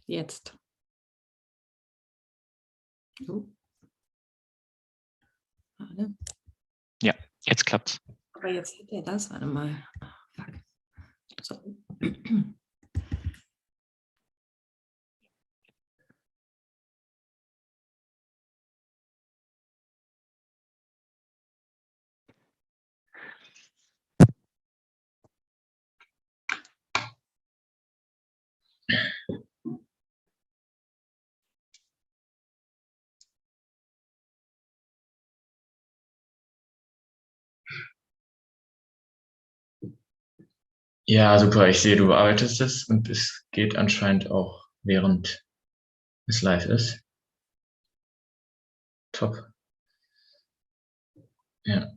Jetzt. Warte. Ja, jetzt klappt's. Aber jetzt hat er das. Warte mal. Fuck. So. Ja, super. Ich sehe, du bearbeitest es und es geht anscheinend auch, während es live ist. Top. Ja.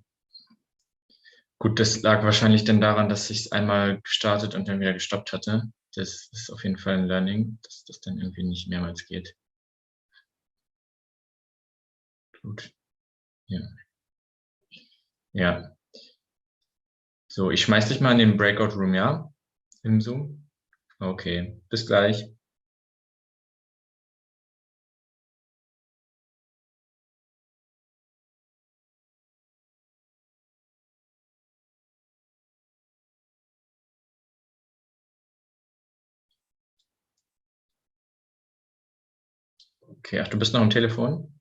Gut, das lag wahrscheinlich dann daran, dass ich es einmal gestartet und dann wieder gestoppt hatte. Das ist auf jeden Fall ein Learning, dass das dann irgendwie nicht mehrmals geht. Gut. Ja. Ja. So, ich schmeiß dich mal in den Breakout Room, ja? Im Zoom? Okay, bis gleich. Okay, ach, du bist noch am Telefon?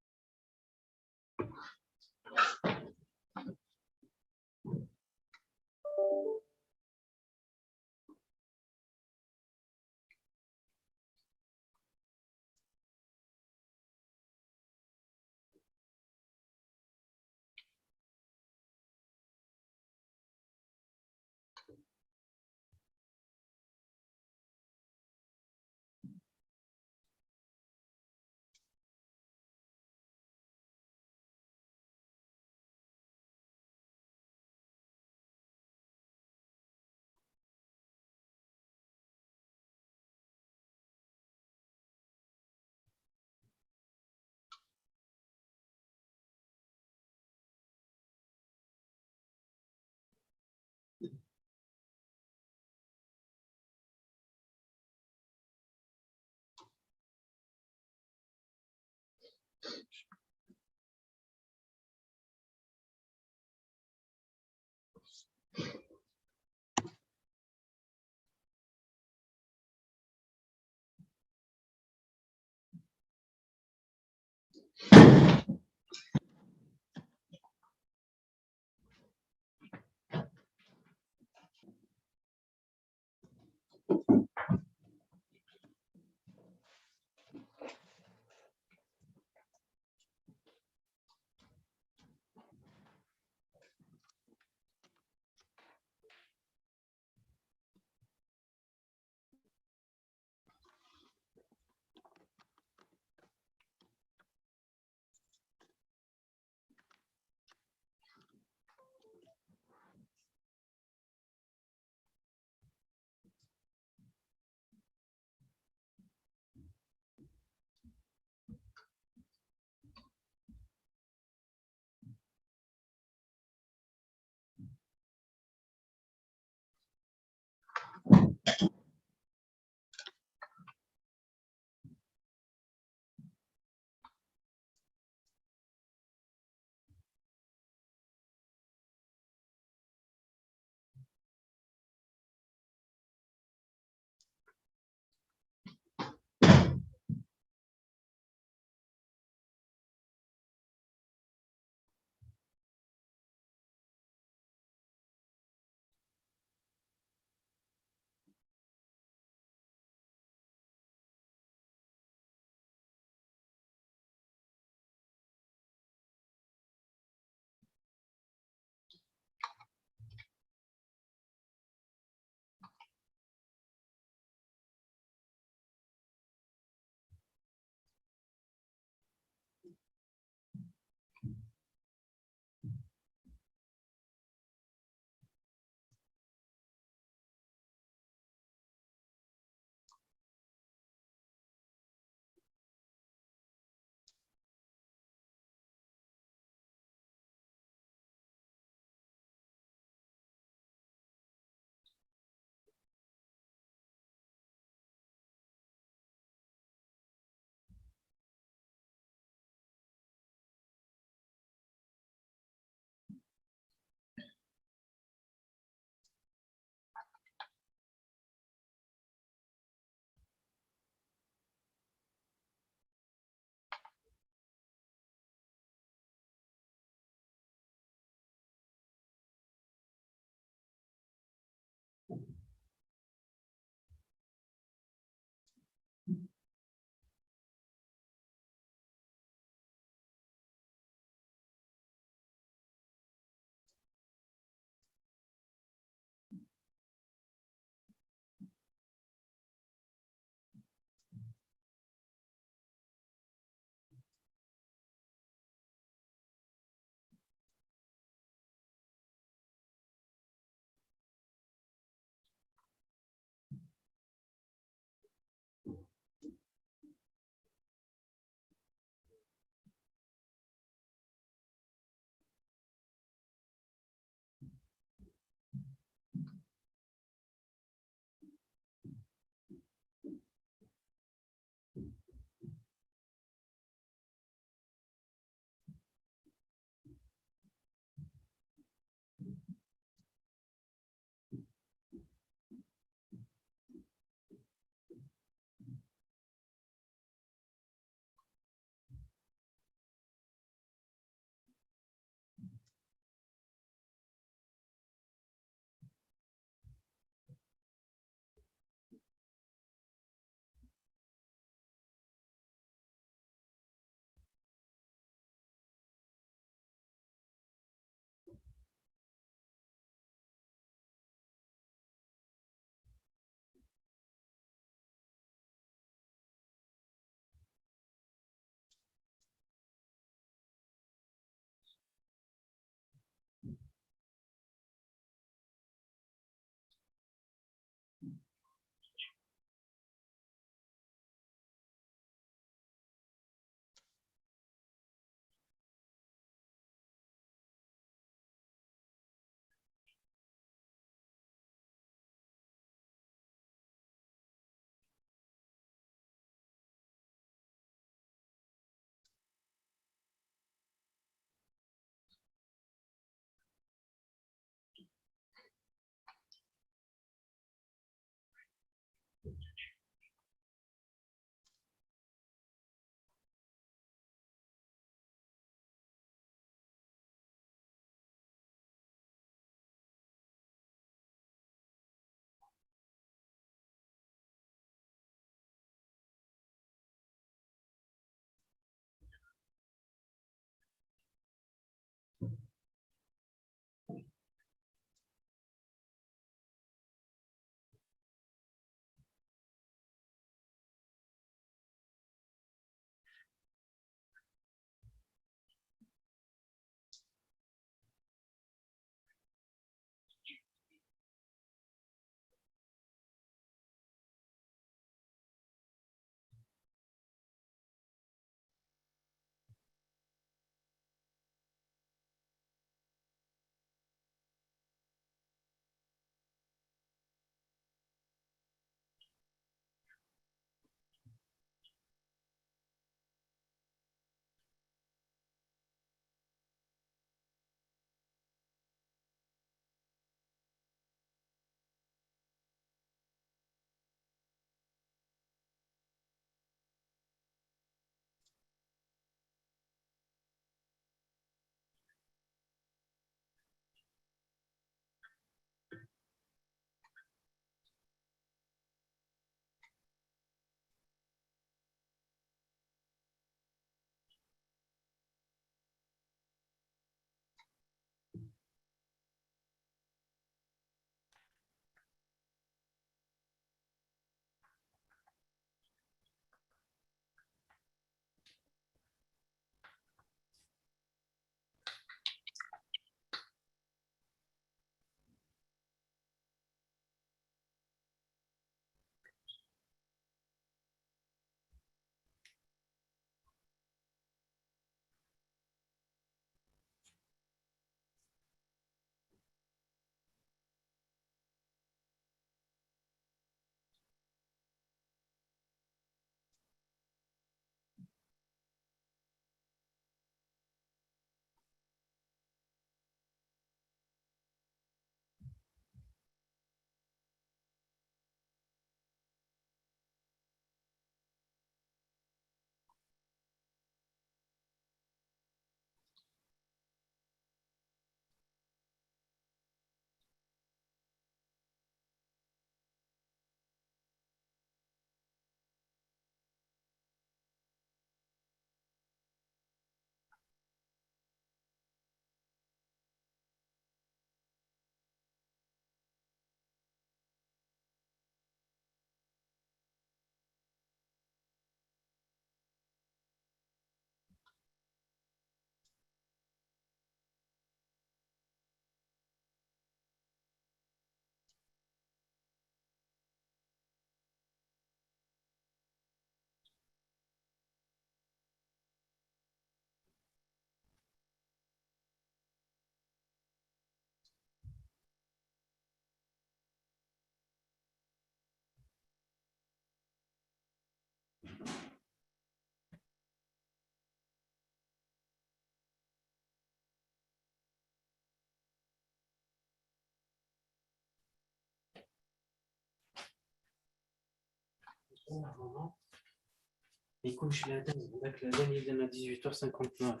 يكون الأذان ذاك الأذان يدنا 18h59.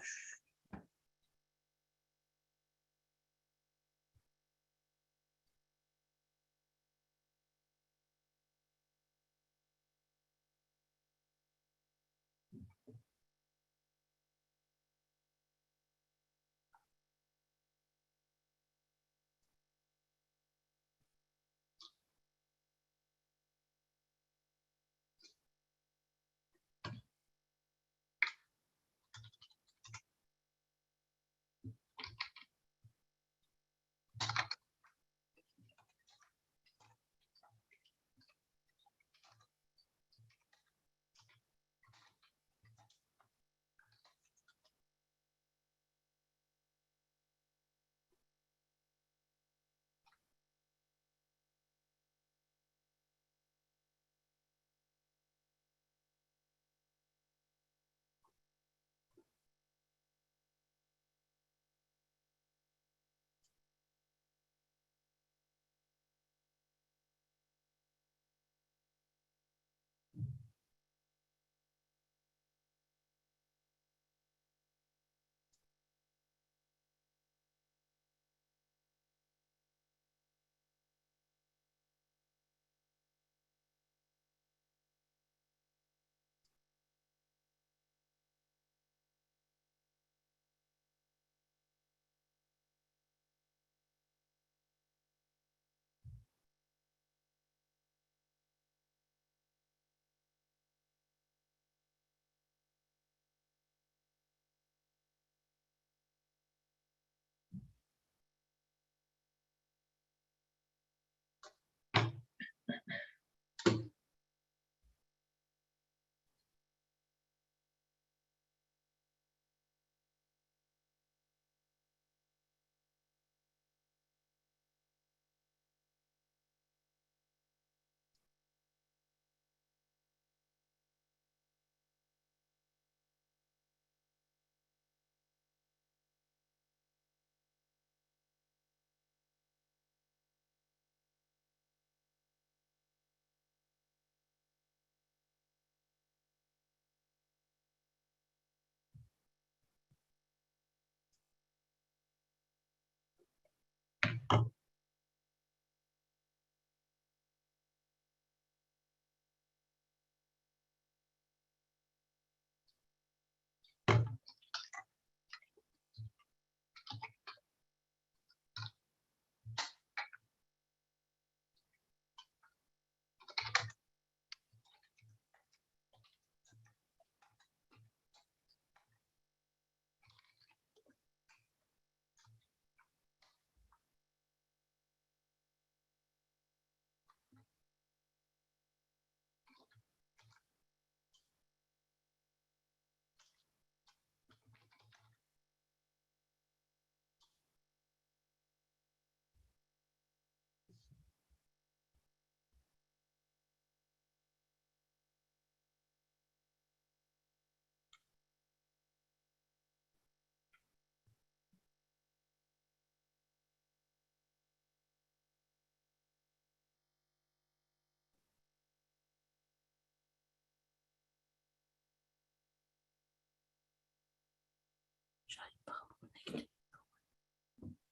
J'arrive pas à me connecter.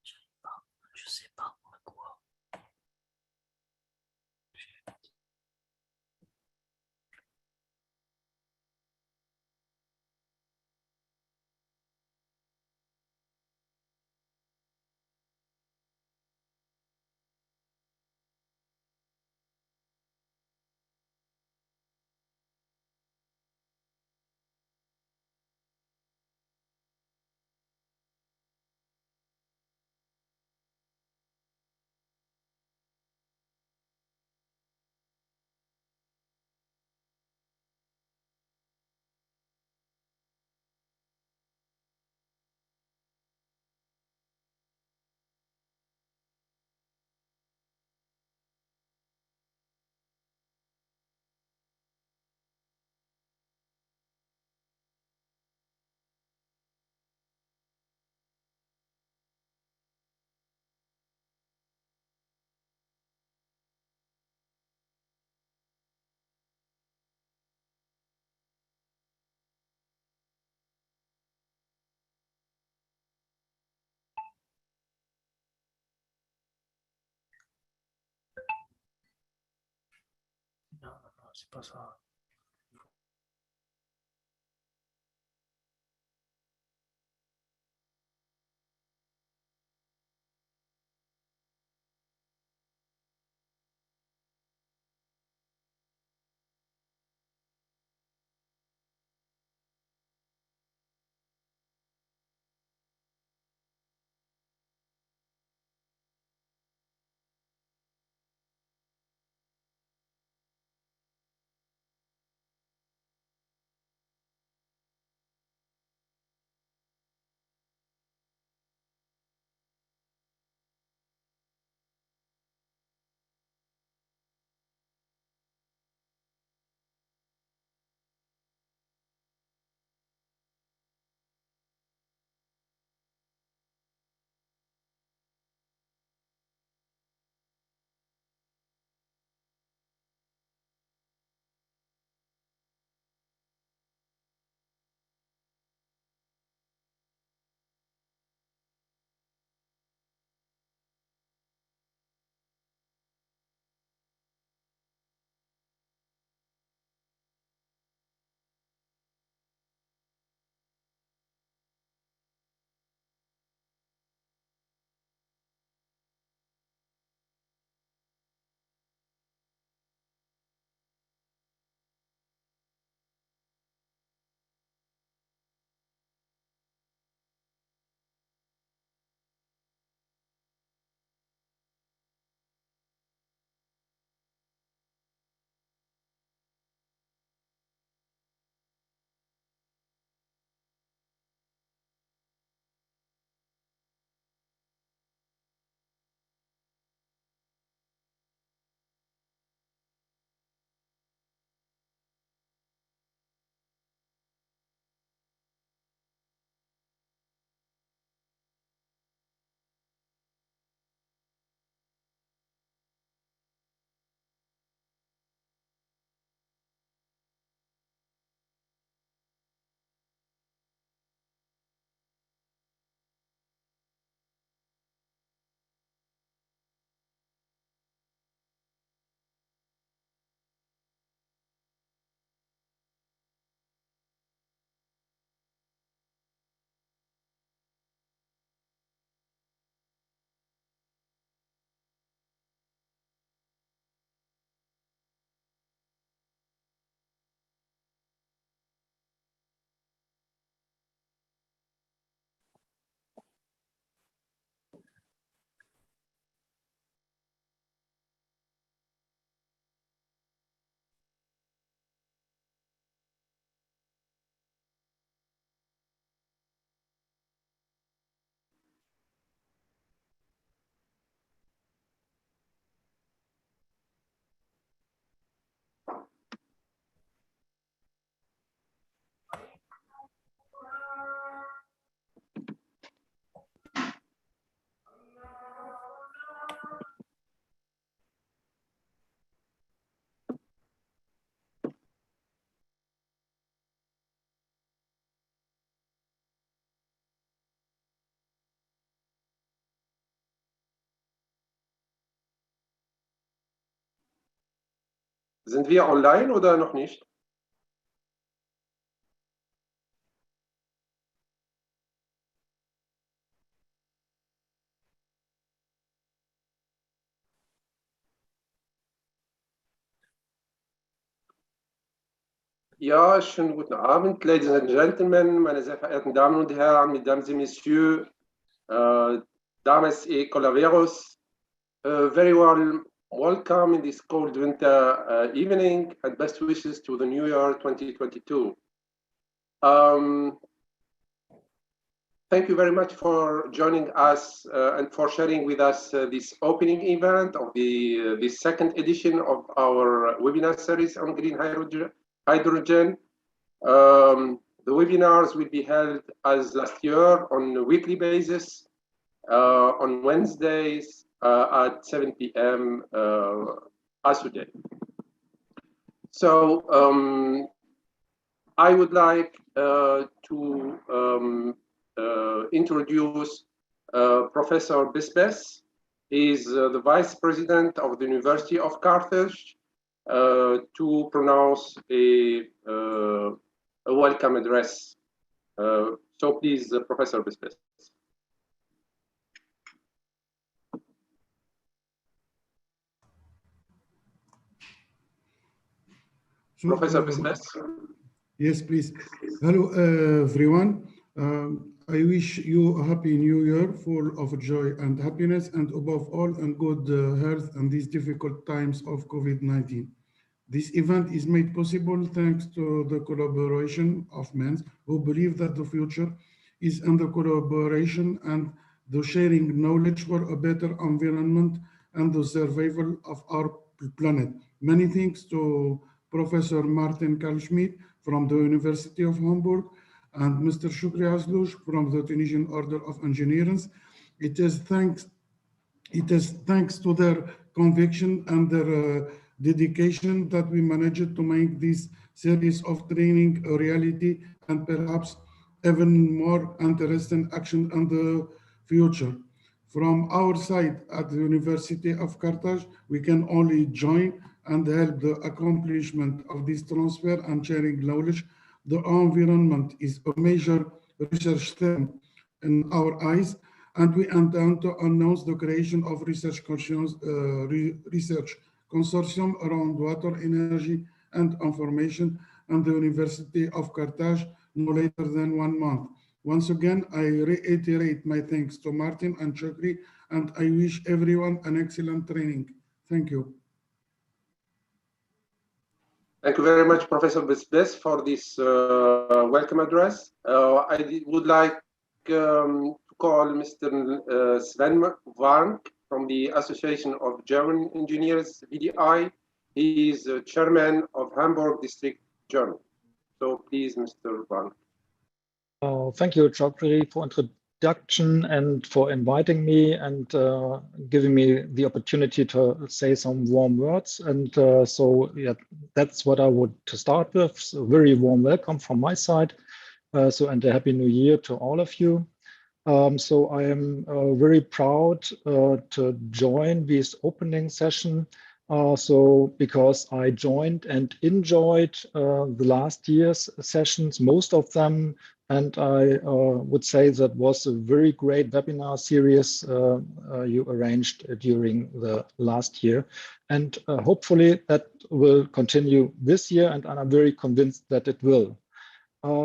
J'arrive pas. Je sais pas pourquoi. c'est pas ça. Sind wir online oder noch nicht? Ja, schönen guten Abend, Ladies and Gentlemen, meine sehr verehrten Damen und Herren, Mesdames et Messieurs, Dames et Colaveros, very warm welcome in this cold winter evening and best wishes to the new year 2022. Thank you very much for joining us and for sharing with us this opening event of the second edition of our webinar series on green hydrogen. The webinars will be held as last year on a weekly basis on Wednesdays at 7 p.m. as today. So I would like to introduce Professor Bisbes. He is the Vice President of the University of Carthage. to pronounce a welcome address. So please, Professor Bisbes. So, Professor Bisbes. Yes, please. Hello, everyone. I wish you a happy new year, full of joy and happiness, and above all, and good health in these difficult times of COVID-19. This event is made possible thanks to the collaboration of men who believe that the future is in the collaboration and the sharing knowledge for a better environment and the survival of our planet. Many thanks to Professor Martin Kalschmidt from the University of Hamburg and Mr. Shukri Azlouch from the Tunisian Order of Engineers. It is thanks to their conviction and their dedication that we managed to make this series of training a reality and perhaps even more interesting action in the future. From our side at the University of Carthage, we can only join and help the accomplishment of this transfer and sharing knowledge. The environment is a major research theme in our eyes, and we intend to announce the creation of research consortium around water, energy, and information at the University of Carthage no later than 1 month. Once again, I reiterate my thanks to Martin and Chokri, and I wish everyone an excellent training. Thank you. Thank you very much, Professor Bisbes, for this welcome address. I would like to call Mr. Sven Warnk from the Association of German Engineers, VDI. He is chairman of Hamburg District, Germany. So please, Mr. Warnk. Thank you, Chokri, for introduction and for inviting me and giving me the opportunity to say some warm words. And so, yeah, that's what I would to start with. So very warm welcome from my side. And a happy new year to all of you. So I am very proud to join this opening session. Because I joined and enjoyed the last year's sessions, most of them, and I would say that was a very great webinar series you arranged during the last year. And hopefully that will continue this year, and I'm very convinced that it will.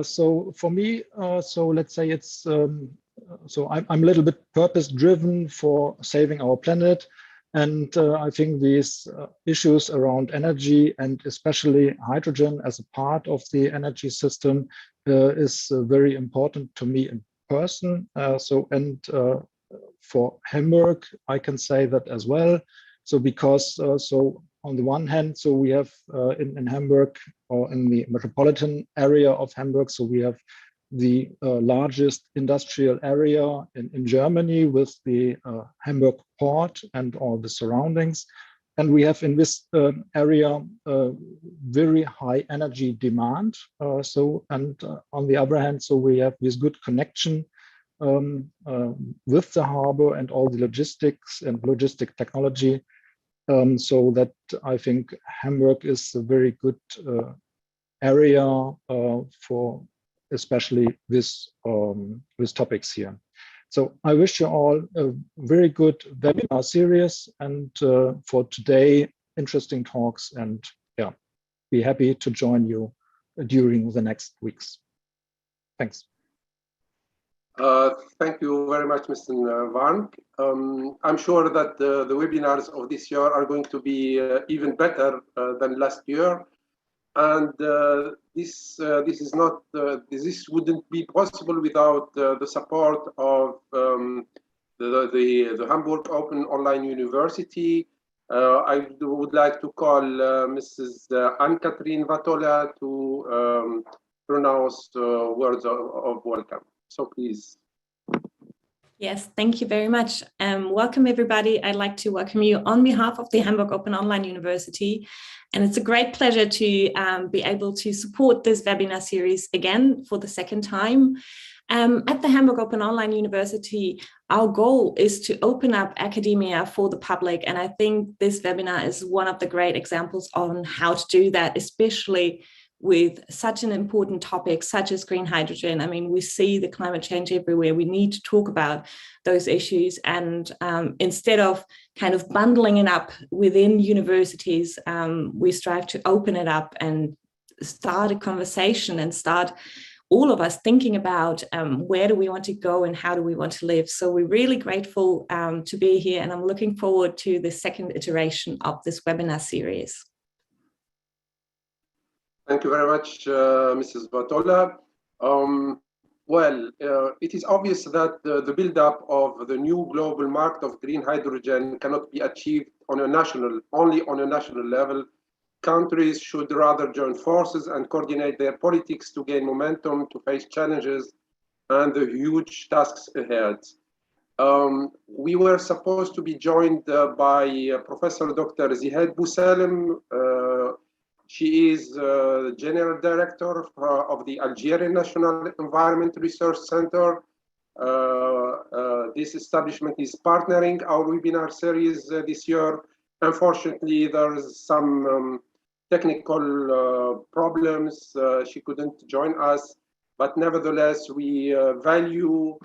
So for me, so let's say it's, so I'm a little bit purpose-driven for saving our planet. And I think these issues around energy and especially hydrogen as a part of the energy system is very important to me in person. For Hamburg, I can say that as well. So because so on the one hand, so we have in Hamburg or in the metropolitan area of Hamburg, so we have the largest industrial area in Germany with the Hamburg port and all the surroundings. And we have in this area very high energy demand. On the other hand, so we have this good connection with the harbor and all the logistics and logistic technology. So that I think Hamburg is a very good area for especially this topics here. So I wish you all a very good webinar series and for today, interesting talks, and yeah, be happy to join you during the next weeks. Thanks. Thank you very much, Mr. Warnk. I'm sure that the webinars of this year are going to be even better than last year. And this wouldn't be possible without the support of the Hamburg Open Online University. I would like to call Mrs. Anne-Catherine Vatola to pronounce words of welcome. So please. Yes, thank you very much. Welcome, everybody. I'd like to welcome you on behalf of the Hamburg Open Online University. And it's a great pleasure to be able to support this webinar series again for the second time. At the Hamburg Open Online University, our goal is to open up academia for the public. And I think this webinar is one of the great examples on how to do that, especially with such an important topic such as green hydrogen. I mean, we see the climate change everywhere. We need to talk about those issues. And instead of kind of bundling it up within universities, we strive to open it up and start a conversation and start all of us thinking about where do we want to go and how do we want to live. So we're really grateful to be here, and I'm looking forward to the second iteration of this webinar series. Thank you very much, Mrs. Batola. It is obvious that the build-up of the new global market of green hydrogen cannot be achieved on only on a national level. Countries should rather join forces and coordinate their politics to gain momentum to face challenges and the huge tasks ahead. We were supposed to be joined by Professor Dr. Zihed Bousalem. She is General Director of the Algerian National Environment Research Center. This establishment is partnering our webinar series this year. Unfortunately, there's some technical problems. She couldn't join us, but nevertheless, we value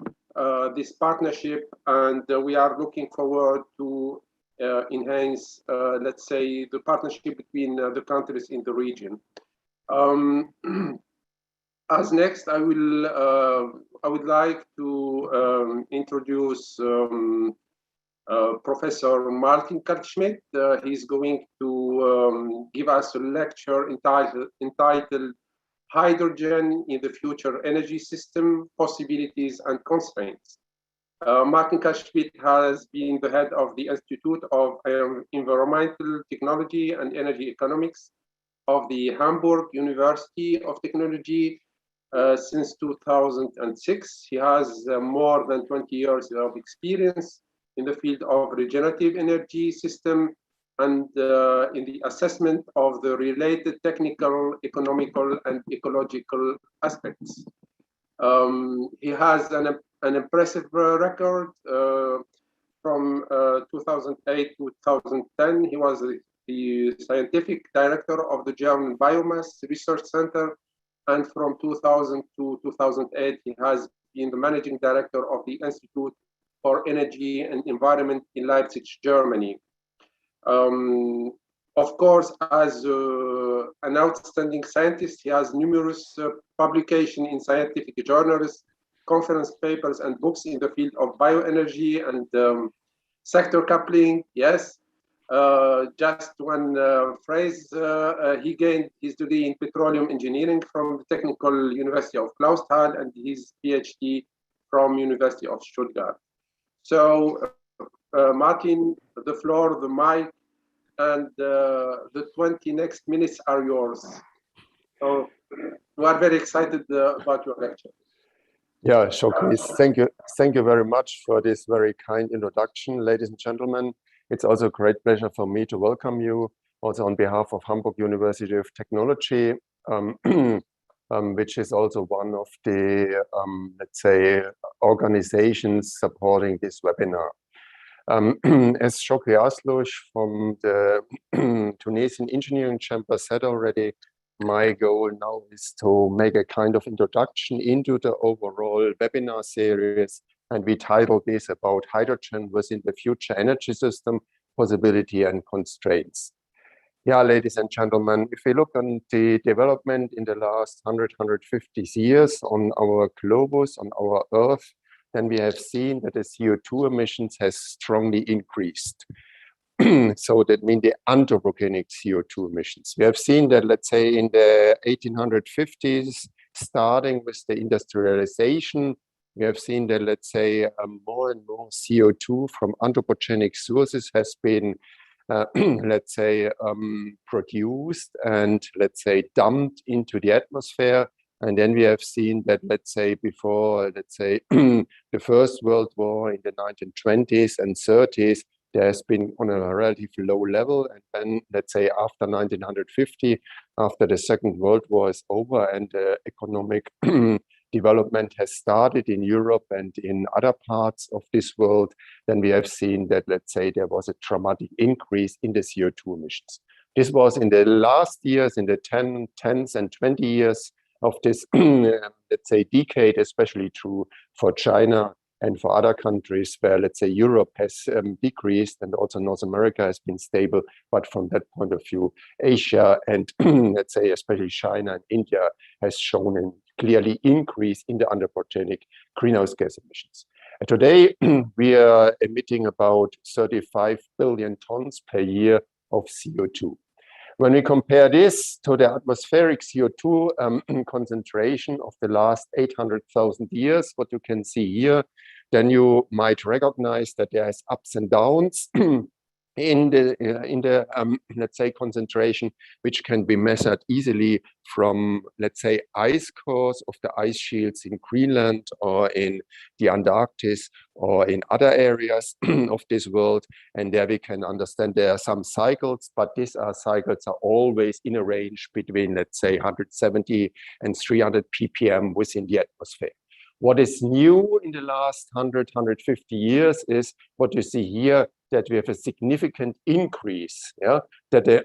this partnership, and we are looking forward to enhance, let's say, the partnership between the countries in the region. As next, I would like to introduce Professor Martin Kaltschmidt. He's going to give us a lecture entitled Hydrogen in the Future Energy System, Possibilities and Constraints. Martin Kaltschmidt has been the head of the Institute of Environmental Technology and Energy Economics of the Hamburg University of Technology since 2006. He has more than 20 years of experience in the field of regenerative energy system and in the assessment of the related technical, economical, and ecological aspects. He has an impressive record from 2008 to 2010. He was the scientific director of the German Biomass Research Center, and from 2000 to 2008, he has been the managing director of the Institute for Energy and Environment in Leipzig, Germany. Of course, as an outstanding scientist, he has numerous publications in scientific journals, conference papers, and books in the field of bioenergy and sector coupling. Yes, just one phrase, he gained his degree in petroleum engineering from the Technical University of Clausthal and his PhD from University of Stuttgart. So, Martin, the floor, the mic, and the 20 next minutes are yours. So we are very excited about your lecture. Yeah, Shokri, thank you very much for this very kind introduction, ladies and gentlemen. It's also a great pleasure for me to welcome you, also on behalf of Hamburg University of Technology, which is also one of the, let's say, organizations supporting this webinar. As Shokri Aslush from the Tunisian Engineering Chamber said already, my goal now is to make a kind of introduction into the overall webinar series, and we titled this about hydrogen within the future energy system, possibility and constraints. Yeah, ladies and gentlemen, if we look on the development in the last 150 years on our globus, on our Earth, then we have seen that the CO2 emissions has strongly increased. So that means the anthropogenic CO2 emissions. We have seen that, let's say, in the 1850s, starting with the industrialization, we have seen that, let's say, more and more CO2 from anthropogenic sources has been, let's say, produced and, let's say, dumped into the atmosphere. And then we have seen that, let's say, before, let's say, the First World War in the 1920s and 30s, there has been on a relatively low level. And then, let's say, after 1950, after the Second World War is over and economic development has started in Europe and in other parts of this world, then we have seen that, let's say, there was a dramatic increase in the CO2 emissions. This was in the last years, in the 10s and 20 years of this, let's say, decade, especially true for China and for other countries where, let's say, Europe has decreased and also North America has been stable. But from that point of view, Asia and, let's say, especially China and India has shown a clearly increase in the anthropogenic greenhouse gas emissions. And today, we are emitting about 35 billion tons per year of CO2. When we compare this to the atmospheric CO2 concentration of the last 800,000 years, what you can see here, then you might recognize that there is ups and downs in the let's say, concentration, which can be measured easily from, let's say, ice cores of the ice shields in Greenland or in the Antarctic or in other areas of this world. And there we can understand there are some cycles, but these cycles are always in a range between, let's say, 170 and 300 ppm within the atmosphere. What is new in the last 100, 150 years is what you see here, that we have a significant increase, yeah, that the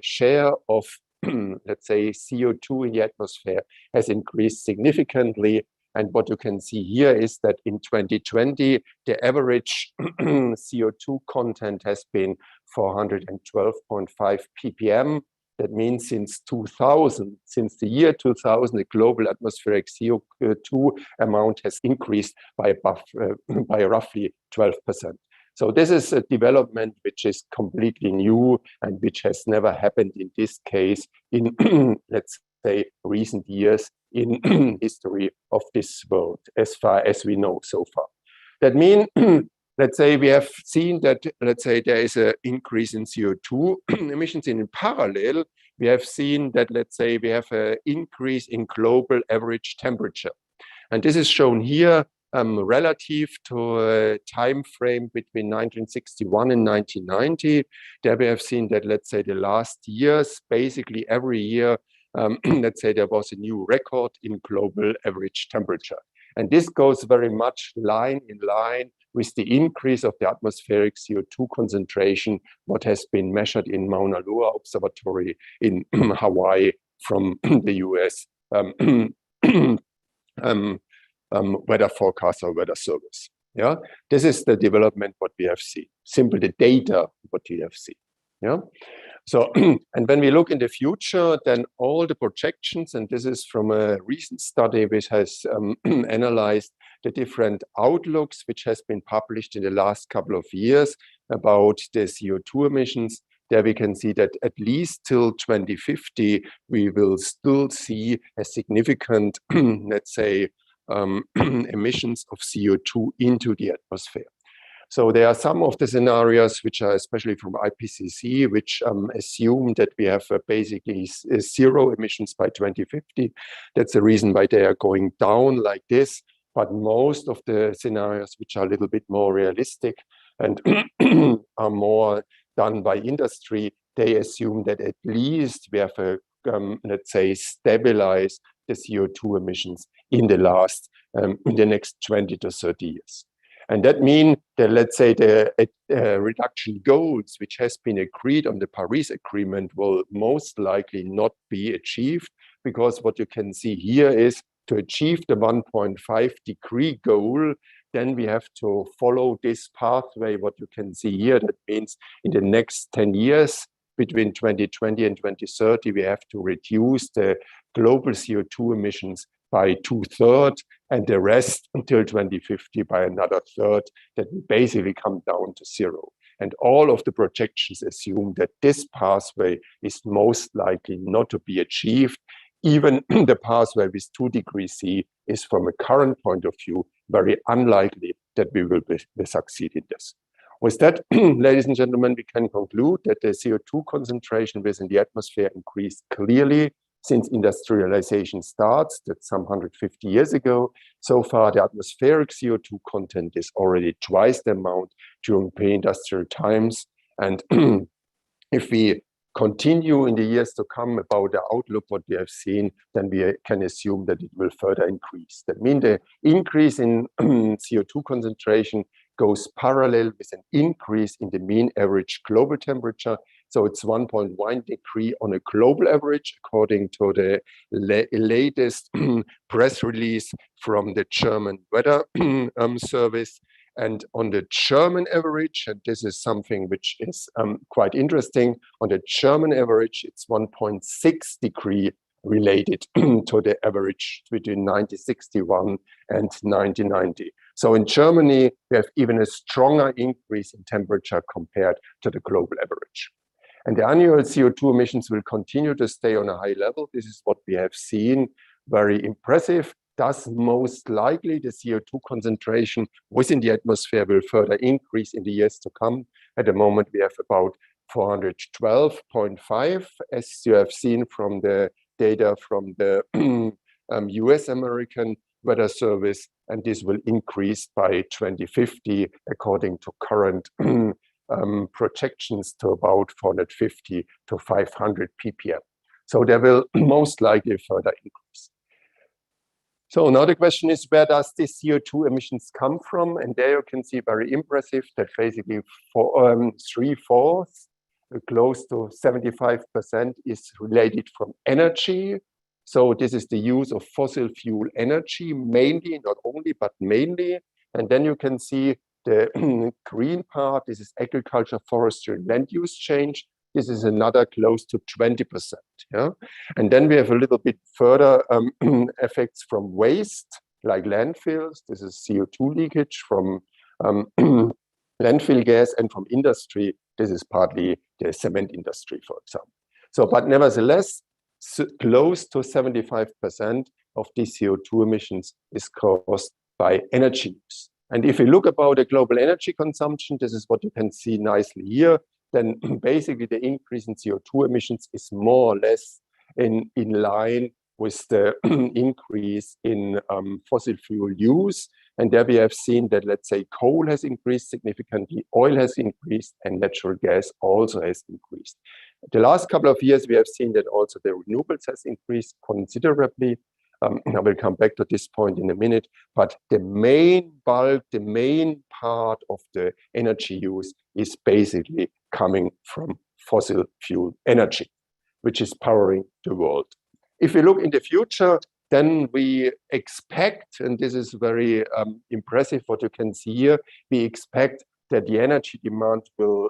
share of, let's say, CO2 in the atmosphere has increased significantly. And what you can see here is that in 2020, the average CO2 content has been 412.5 ppm. That means since 2000, since the year 2000, the global atmospheric CO2 amount has increased by roughly 12%. So this is a development which is completely new and which has never happened in this case in, let's say, recent years in history of this world, as far as we know so far. That means, let's say, we have seen that, let's say, there is an increase in CO2 emissions. In parallel, we have seen that, let's say, we have an increase in global average temperature. And this is shown here relative to a time frame between 1961 and 1990. There we have seen that, let's say, the last years, basically every year, let's say, there was a new record in global average temperature. And this goes very much line in line with the increase of the atmospheric CO2 concentration, what has been measured in Mauna Loa Observatory in Hawaii from the US weather forecast or weather service. Yeah, this is the development what we have seen. Simply the data what we have seen. Yeah. So, and when we look in the future, then all the projections, and this is from a recent study which has analyzed the different outlooks, which has been published in the last couple of years about the CO2 emissions. There we can see that at least till 2050, we will still see a significant, let's say, emissions of CO2 into the atmosphere. So there are some of the scenarios which are especially from IPCC, which assume that we have basically zero emissions by 2050. That's the reason why they are going down like this. But most of the scenarios which are a little bit more realistic and are more done by industry, they assume that at least we have a, let's say, stabilize the CO2 emissions in the next 20 to 30 years. And that means that, let's say, the reduction goals which has been agreed on the Paris Agreement will most likely not be achieved, because what you can see here is to achieve the 1.5 degree goal, then we have to follow this pathway, what you can see here. That means in the next 10 years, between 2020 and 2030, we have to reduce the global CO2 emissions by 2/3, and the rest until 2050 by another 1/3, that we basically come down to zero. And all of the projections assume that this pathway is most likely not to be achieved. Even the pathway with 2 degrees C is, from a current point of view, very unlikely that we will succeed in this. With that, ladies and gentlemen, we can conclude that the CO2 concentration within the atmosphere increased clearly since industrialization starts, that's some 150 years ago. So far, the atmospheric CO2 content is already twice the amount during pre-industrial times. And if we continue in the years to come about the outlook, what we have seen, then we can assume that it will further increase. That means the increase in CO2 concentration goes parallel with an increase in the mean average global temperature. So it's 1.1 degree on a global average, according to the latest press release from the German Weather Service. And on the German average, and this is something which is quite interesting, on the German average, it's 1.6 degree related to the average between 1961 and 1990. So in Germany, we have even a stronger increase in temperature compared to the global average. And the annual CO2 emissions will continue to stay on a high level. This is what we have seen, very impressive. Thus, most likely the CO2 concentration within the atmosphere will further increase in the years to come. At the moment, we have about 412.5, as you have seen from the data from the US American Weather Service, and this will increase by 2050 according to current projections to about 450 to 500 ppm. So there will most likely further increase. So now the question is, where does this CO2 emissions come from? And there you can see very impressive that basically 3/4, close to 75% is related from energy. So this is the use of fossil fuel energy, mainly, not only, but mainly. And then you can see the green part, this is agriculture, forestry, land use change. This is another close to 20%. Yeah? And then we have a little bit further effects from waste, like landfills. This is CO2 leakage from landfill gas, and from industry. This is partly the cement industry, for example. So, but nevertheless, close to 75% of these CO2 emissions is caused by energy use. And if you look about the global energy consumption, this is what you can see nicely here. Then basically the increase in CO2 emissions is more or less in line with the increase in fossil fuel use. And there we have seen that, let's say, coal has increased significantly, oil has increased, and natural gas also has increased. The last couple of years, we have seen that also the renewables has increased considerably. I will come back to this point in a minute, but the main bulk, the main part of the energy use is basically coming from fossil fuel energy, which is powering the world. If we look in the future, then we expect, and this is very impressive what you can see here, we expect that the energy demand will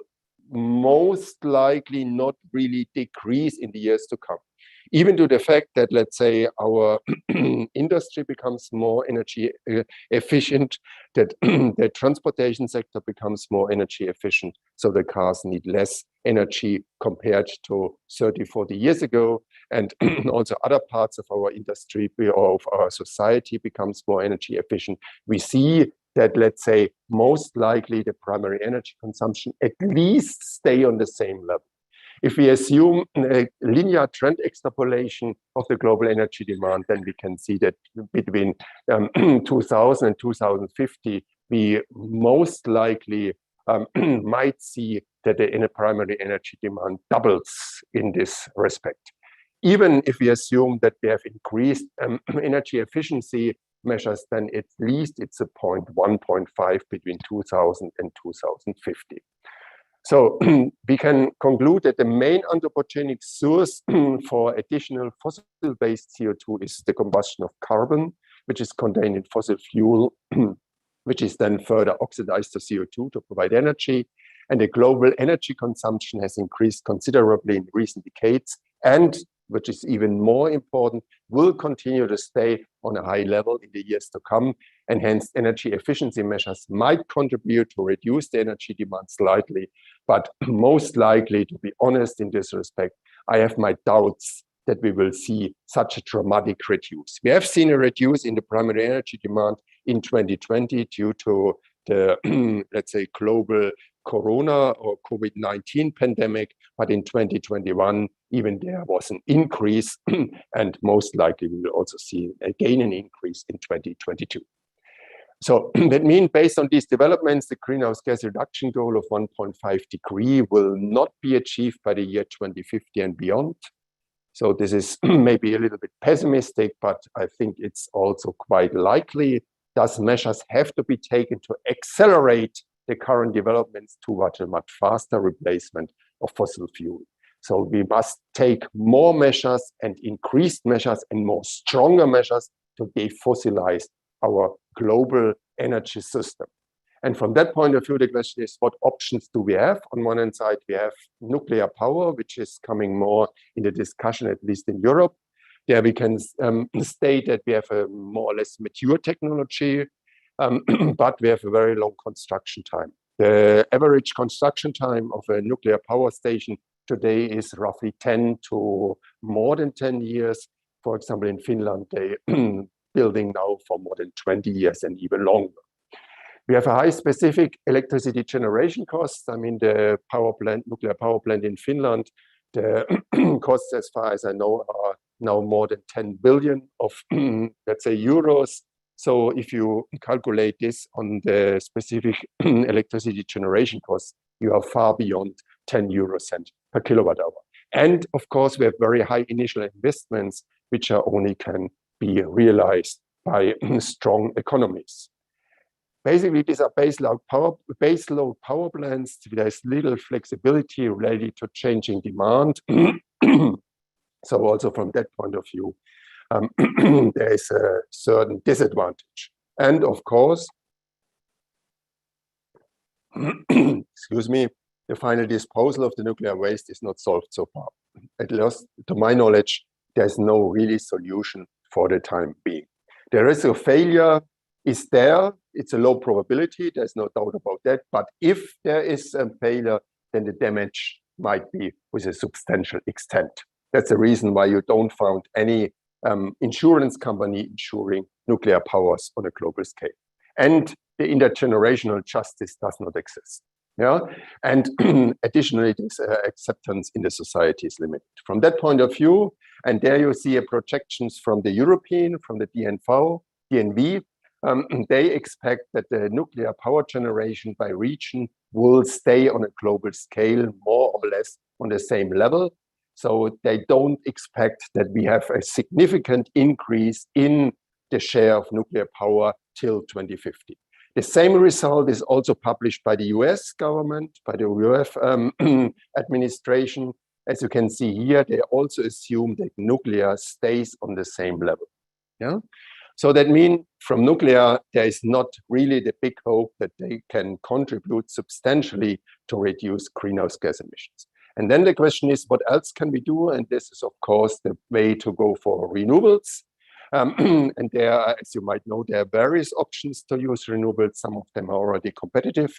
most likely not really decrease in the years to come. Even to the fact that, let's say, our industry becomes more energy efficient, that the transportation sector becomes more energy efficient, so the cars need less energy compared to 30, 40 years ago. And also other parts of our industry or of our society becomes more energy efficient. We see that, let's say, most likely the primary energy consumption at least stay on the same level. If we assume a linear trend extrapolation of the global energy demand, then we can see that between 2000 and 2050, we most likely might see that the primary energy demand doubles in this respect. Even if we assume that we have increased energy efficiency measures, then at least it's a 1.5 between 2000 and 2050. So we can conclude that the main anthropogenic source for additional fossil-based CO2 is the combustion of carbon, which is contained in fossil fuel, which is then further oxidized to CO2 to provide energy. And the global energy consumption has increased considerably in recent decades, and which is even more important, will continue to stay on a high level in the years to come. And hence energy efficiency measures might contribute to reduce the energy demand slightly, but most likely, to be honest in this respect, I have my doubts that we will see such a dramatic reduce. We have seen a reduce in the primary energy demand in 2020 due to the, let's say, global Corona or COVID-19 pandemic, but in 2021, even there was an increase, and most likely we will also see again an increase in 2022. So that means based on these developments, the greenhouse gas reduction goal of 1.5 degree will not be achieved by the year 2050 and beyond. So this is maybe a little bit pessimistic, but I think it's also quite likely. Thus, measures have to be taken to accelerate the current developments towards a much faster replacement of fossil fuel. So we must take more measures and increased measures and more stronger measures to defossilize our global energy system. And from that point of view, the question is, what options do we have? On one hand side, we have nuclear power, which is coming more in the discussion, at least in Europe. There we can state that we have a more or less mature technology, but we have a very long construction time. The average construction time of a nuclear power station today is roughly 10 to more than 10 years. For example, in Finland, they building now for more than 20 years and even longer. We have a high specific electricity generation cost. I mean, the power plant, nuclear power plant in Finland, the costs, as far as I know, are now more than 10 billion of, let's say, euros. So if you calculate this on the specific electricity generation costs, you are far beyond 10 euro cent per kilowatt hour. And of course, we have very high initial investments, which are only can be realized by strong economies. Basically, these are baseload power plants. There's little flexibility related to changing demand. So also from that point of view, there is a certain disadvantage. And of course, excuse me, the final disposal of the nuclear waste is not solved so far. At least, to my knowledge, there's no really solution for the time being. The risk of failure is there. It's a low probability. There's no doubt about that. But if there is a failure, then the damage might be with a substantial extent. That's the reason why you don't find any insurance company insuring nuclear powers on a global scale. And the intergenerational justice does not exist. Yeah, and additionally, this acceptance in the society is limited. From that point of view, and there you see a projections from the European, from the DNV, they expect that the nuclear power generation by region will stay on a global scale, more or less on the same level. So they don't expect that we have a significant increase in the share of nuclear power till 2050. The same result is also published by the US government, by the US administration. As you can see here, they also assume that nuclear stays on the same level. Yeah. So that means from nuclear, there is not really the big hope that they can contribute substantially to reduce greenhouse gas emissions. And then the question is, what else can we do? And this is, of course, the way to go for renewables. And there, as you might know, there are various options to use renewables. Some of them are already competitive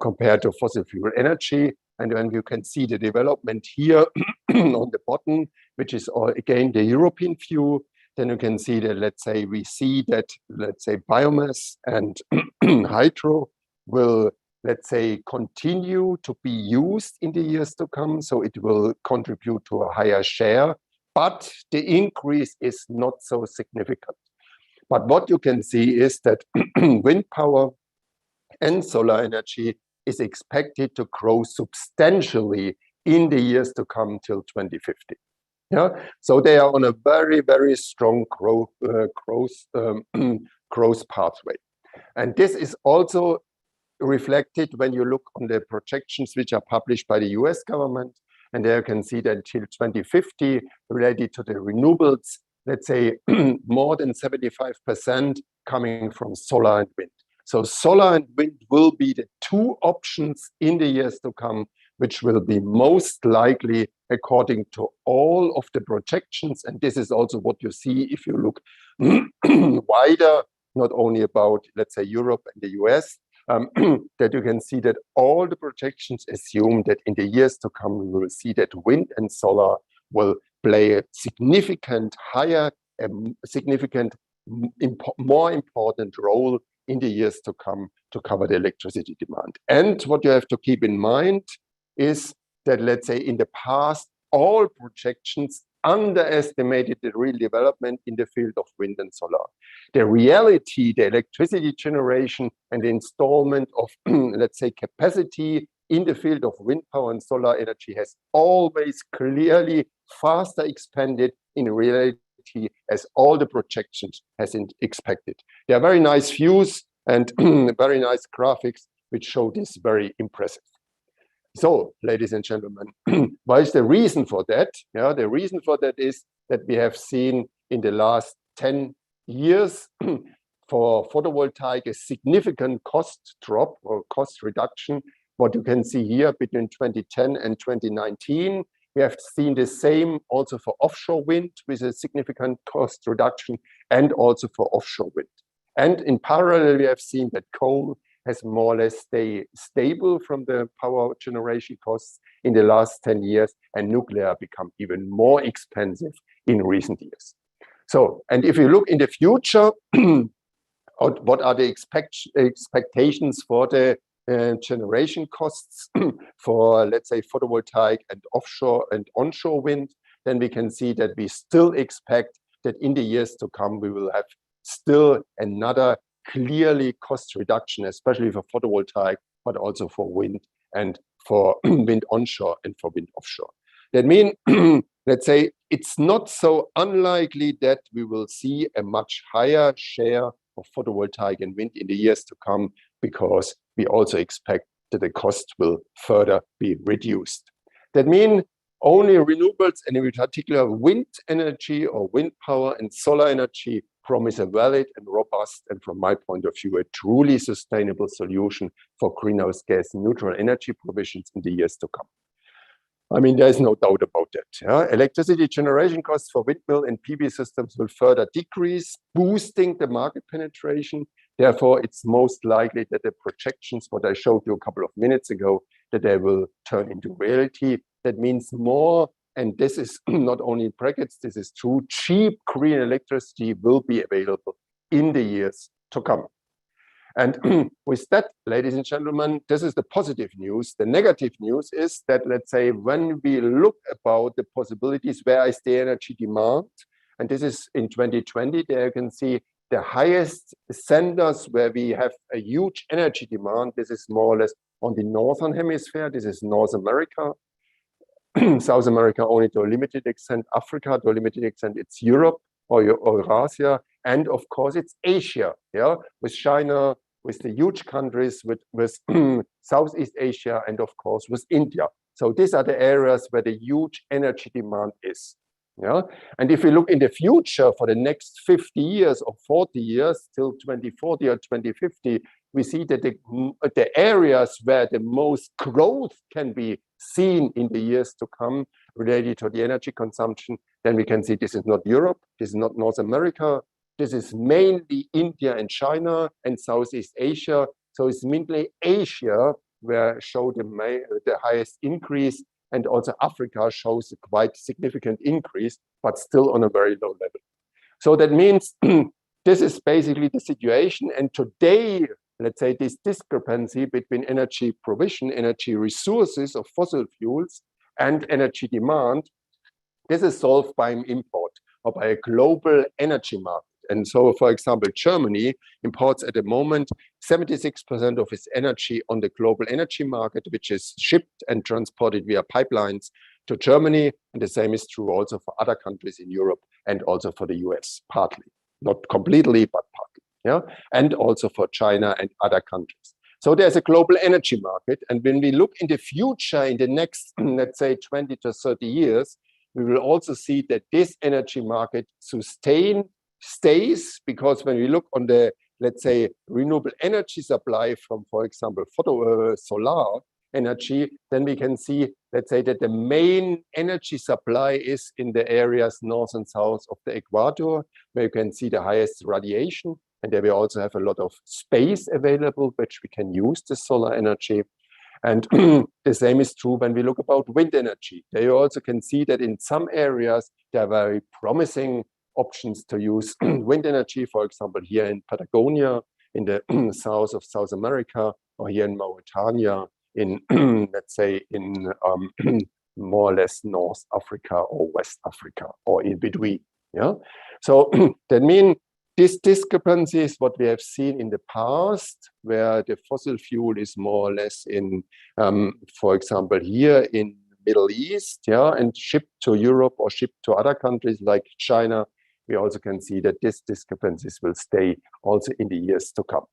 compared to fossil fuel energy. And then you can see the development here on the bottom, which is again the European view. Then you can see that, let's say, we see that, let's say, biomass and hydro will, let's say, continue to be used in the years to come. So it will contribute to a higher share, but the increase is not so significant. But what you can see is that wind power and solar energy is expected to grow substantially in the years to come till 2050. Yeah, so they are on a very, very strong growth pathway. And this is also reflected when you look on the projections which are published by the US government. And there you can see that till 2050, related to the renewables, let's say more than 75% coming from solar and wind. So solar and wind will be the two options in the years to come, which will be most likely according to all of the projections. And this is also what you see if you look wider, not only about, let's say, Europe and the US, that you can see that all the projections assume that in the years to come, we will see that wind and solar will play a significant higher, more important role in the years to come to cover the electricity demand. And what you have to keep in mind is that, let's say, in the past, all projections underestimated the real development in the field of wind and solar. The reality, the electricity generation and the installment of, let's say, capacity in the field of wind power and solar energy has always clearly faster expanded in reality as all the projections has expected. There are very nice views and very nice graphics which show this very impressive. So, ladies and gentlemen, what is the reason for that? Yeah, the reason for that is that we have seen in the last 10 years for photovoltaic a significant cost drop or cost reduction. What you can see here between 2010 and 2019, we have seen the same also for offshore wind with a significant cost reduction and also for offshore wind. And in parallel, we have seen that coal has more or less stayed stable from the power generation costs in the last 10 years, and nuclear become even more expensive in recent years. So, and if you look in the future, what are the expectations for the generation costs for, let's say, photovoltaic and offshore and onshore wind, then we can see that we still expect that in the years to come, we will have still another clearly cost reduction, especially for photovoltaic, but also for wind and for wind onshore and for wind offshore. That means, let's say, it's not so unlikely that we will see a much higher share of photovoltaic and wind in the years to come, because we also expect that the cost will further be reduced. That means only renewables, and in particular wind energy or wind power and solar energy, promise a valid and robust, and from my point of view, a truly sustainable solution for greenhouse gas neutral energy provisions in the years to come. I mean, there's no doubt about that. Yeah? Electricity generation costs for windmill and PV systems will further decrease, boosting the market penetration. Therefore, it's most likely that the projections, what I showed you a couple of minutes ago, that they will turn into reality. That means more, and this is not only in brackets, this is true, cheap green electricity will be available in the years to come. And with that, ladies and gentlemen, this is the positive news. The negative news is that, let's say, when we look about the possibilities, where is the energy demand, and this is in 2020, there you can see the highest centers where we have a huge energy demand. This is more or less on the northern hemisphere. This is North America, South America only to a limited extent, Africa to a limited extent, it's Europe or Eurasia, and of course it's Asia, yeah, with China, with the huge countries, with Southeast Asia, and of course with India. So these are the areas where the huge energy demand is. Yeah, and if we look in the future for the next 50 years or 40 years till 2040 or 2050, we see that the areas where the most growth can be seen in the years to come related to the energy consumption, then we can see this is not Europe, this is not North America, this is mainly India and China and Southeast Asia. So it's mainly Asia where show the highest increase, and also Africa shows a quite significant increase, but still on a very low level. So that means this is basically the situation. And today, let's say this discrepancy between energy provision, energy resources of fossil fuels and energy demand, this is solved by an import or by a global energy market. And so, for example, Germany imports at the moment 76% of its energy on the global energy market, which is shipped and transported via pipelines to Germany. And the same is true also for other countries in Europe and also for the US, partly. Not completely, but partly. Yeah? And also for China and other countries. So there's a global energy market. And when we look in the future, in the next, let's say, 20 to 30 years, we will also see that this energy market stays, because when we look on the, let's say, renewable energy supply from, for example, solar energy, then we can see, let's say, that the main energy supply is in the areas north and south of the equator, where you can see the highest radiation. And there we also have a lot of space available, which we can use the solar energy. And the same is true when we look about wind energy. There you also can see that in some areas, there are very promising options to use wind energy, for example, here in Patagonia, in the south of South America, or here in Mauritania, in, let's say, in more or less North Africa or West Africa or in between. Yeah, so that means this discrepancy is what we have seen in the past, where the fossil fuel is more or less in, for example, here in Middle East, yeah, and shipped to Europe or shipped to other countries like China. We also can see that these discrepancies will stay also in the years to come.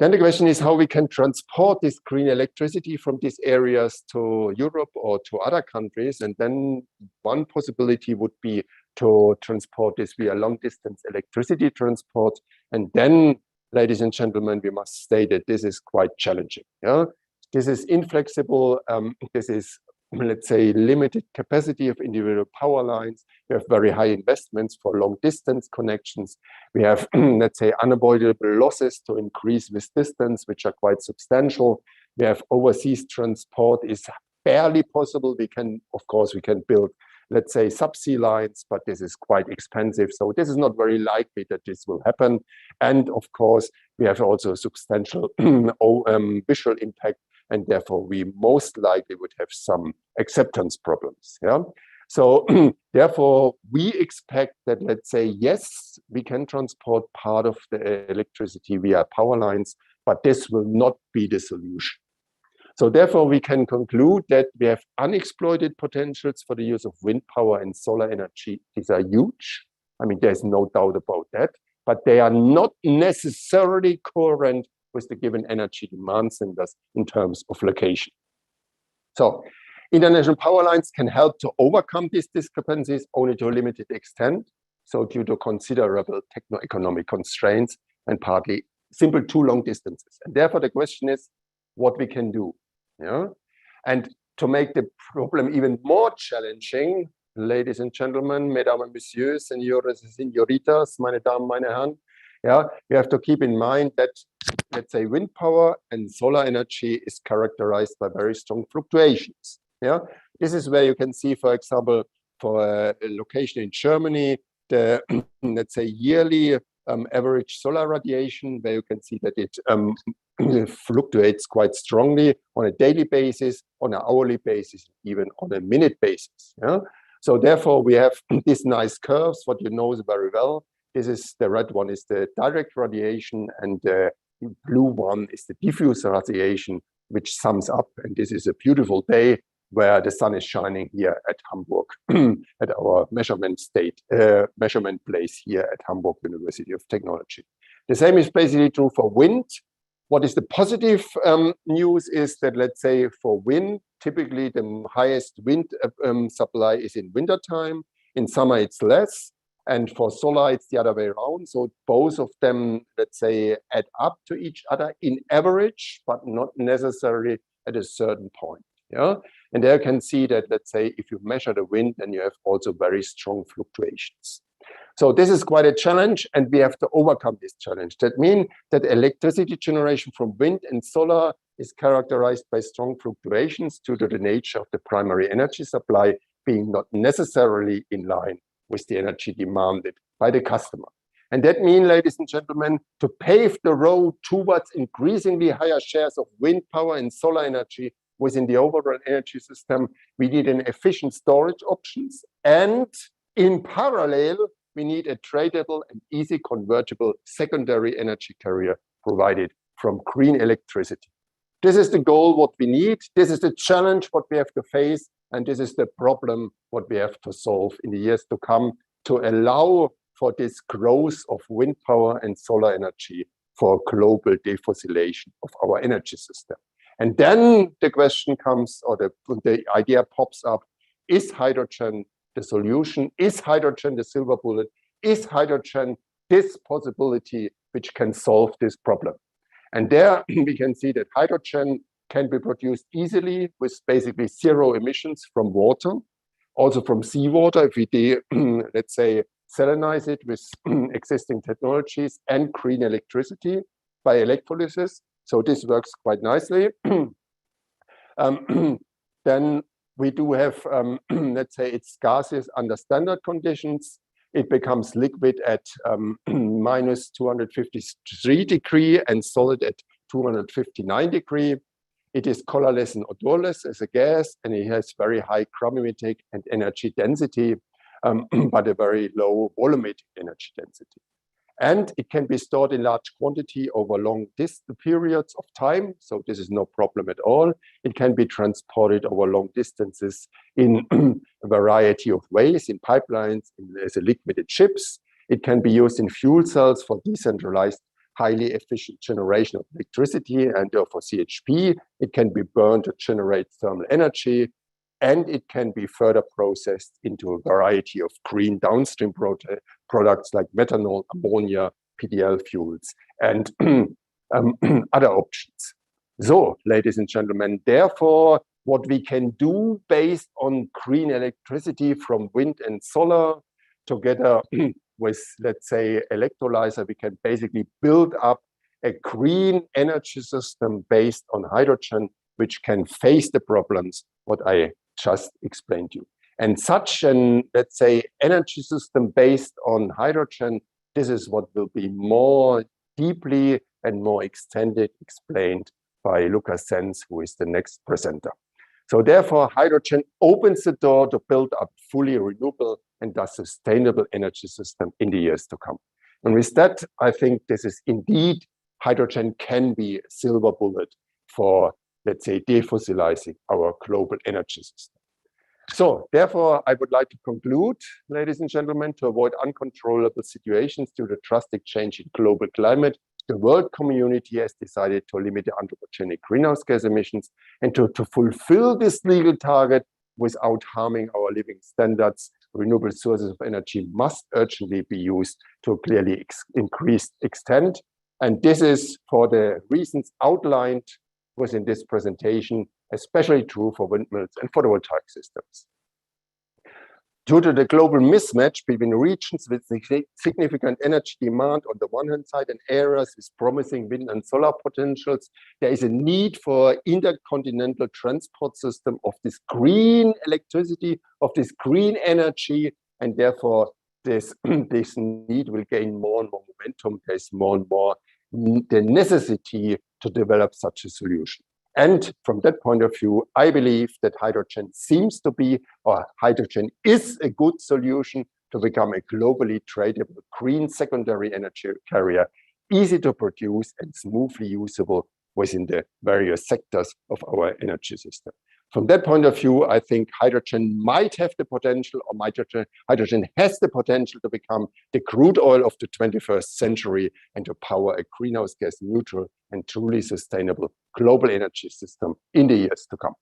Then the question is how we can transport this green electricity from these areas to Europe or to other countries. And then one possibility would be to transport this via long-distance electricity transport. And then, ladies and gentlemen, we must state that this is quite challenging. Yeah? This is inflexible. This is, let's say, limited capacity of individual power lines. We have very high investments for long-distance connections. We have, let's say, unavoidable losses to increase with distance, which are quite substantial. We have overseas transport is barely possible. We can, of course, we can build, let's say, subsea lines, but this is quite expensive. So this is not very likely that this will happen. And of course, we have also a substantial visual impact, and therefore we most likely would have some acceptance problems. Yeah. So therefore, we expect that, let's say, yes, we can transport part of the electricity via power lines, but this will not be the solution. So therefore, we can conclude that we have unexploited potentials for the use of wind power and solar energy. These are huge. I mean, there's no doubt about that, but they are not necessarily current with the given energy demand centers in terms of location. So international power lines can help to overcome these discrepancies only to a limited extent. So due to considerable techno-economic constraints and partly simple too long distances. And therefore the question is what we can do. Yeah? And to make the problem even more challenging, ladies and gentlemen, mesdames et messieurs, senores and senoritas, meine Damen, meine Herren, yeah, we have to keep in mind that, let's say, wind power and solar energy is characterized by very strong fluctuations. Yeah, this is where you can see, for example, for a location in Germany, the, let's say, yearly average solar radiation, where you can see that it fluctuates quite strongly on a daily basis, on an hourly basis, even on a minute basis. Yeah? So therefore, we have these nice curves, what you know very well. This is the red one is the direct radiation, and the blue one is the diffuse radiation, which sums up. And this is a beautiful day where the sun is shining here at Hamburg, at our measurement place here at Hamburg University of Technology. The same is basically true for wind. What is the positive news is that, let's say, for wind, typically the highest wind supply is in wintertime. In summer, it's less. And for solar, it's the other way around. So both of them, let's say, add up to each other in average, but not necessarily at a certain point. Yeah. And there you can see that, let's say, if you measure the wind, then you have also very strong fluctuations. So this is quite a challenge, and we have to overcome this challenge. That means that electricity generation from wind and solar is characterized by strong fluctuations due to the nature of the primary energy supply being not necessarily in line with the energy demanded by the customer. And that means, ladies and gentlemen, to pave the road towards increasingly higher shares of wind power and solar energy within the overall energy system, we need an efficient storage options, and in parallel, we need a tradable and easy convertible secondary energy carrier provided from green electricity. This is the goal, what we need. This is the challenge, what we have to face. And this is the problem, what we have to solve in the years to come to allow for this growth of wind power and solar energy for global defossilization of our energy system. And then the question comes, or the idea pops up, is hydrogen the solution? Is hydrogen the silver bullet? Is hydrogen this possibility which can solve this problem? And there we can see that hydrogen can be produced easily with basically zero emissions from water, also from seawater, if we, let's say, salinize it with existing technologies and green electricity by electrolysis. So this works quite nicely. Then we do have, let's say, it's gaseous under standard conditions. It becomes liquid at minus 253 degrees and solid at 259 degrees. It is colorless and odorless as a gas, and it has very high gravimetric and energy density, but a very low volumetric energy density. And it can be stored in large quantity over long periods of time. So this is no problem at all. It can be transported over long distances in a variety of ways, in pipelines, as a liquid in ships. It can be used in fuel cells for decentralized, highly efficient generation of electricity and for CHP. It can be burned to generate thermal energy. And it can be further processed into a variety of green downstream products like methanol, ammonia, PDL fuels, and other options. So, ladies and gentlemen, therefore, what we can do based on green electricity from wind and solar together with, let's say, electrolyzer, we can basically build up a green energy system based on hydrogen, which can face the problems what I just explained to you. And such an, let's say, energy system based on hydrogen, this is what will be more deeply and more extended explained by Lucas Sens, who is the next presenter. So therefore, hydrogen opens the door to build up fully renewable and thus sustainable energy system in the years to come. And with that, I think this is indeed, hydrogen can be a silver bullet for, let's say, defossilizing our global energy system. So therefore, I would like to conclude, ladies and gentlemen, to avoid uncontrollable situations due to drastic change in global climate, the world community has decided to limit the anthropogenic greenhouse gas emissions, and to fulfill this legal target without harming our living standards, renewable sources of energy must urgently be used to a clearly increased extent. And this is for the reasons outlined within this presentation, especially true for windmills and photovoltaic systems. Due to the global mismatch between regions with significant energy demand on the one hand side and areas with promising wind and solar potentials, there is a need for intercontinental transport system of this green electricity, of this green energy, and therefore this need will gain more and more momentum. There's more and more the necessity to develop such a solution. And from that point of view, I believe that hydrogen seems to be, or hydrogen is a good solution to become a globally tradable green secondary energy carrier, easy to produce and smoothly usable within the various sectors of our energy system. From that point of view, I think hydrogen might have the potential, or hydrogen has the potential to become the crude oil of the 21st century and to power a greenhouse gas neutral and truly sustainable global energy system in the years to come.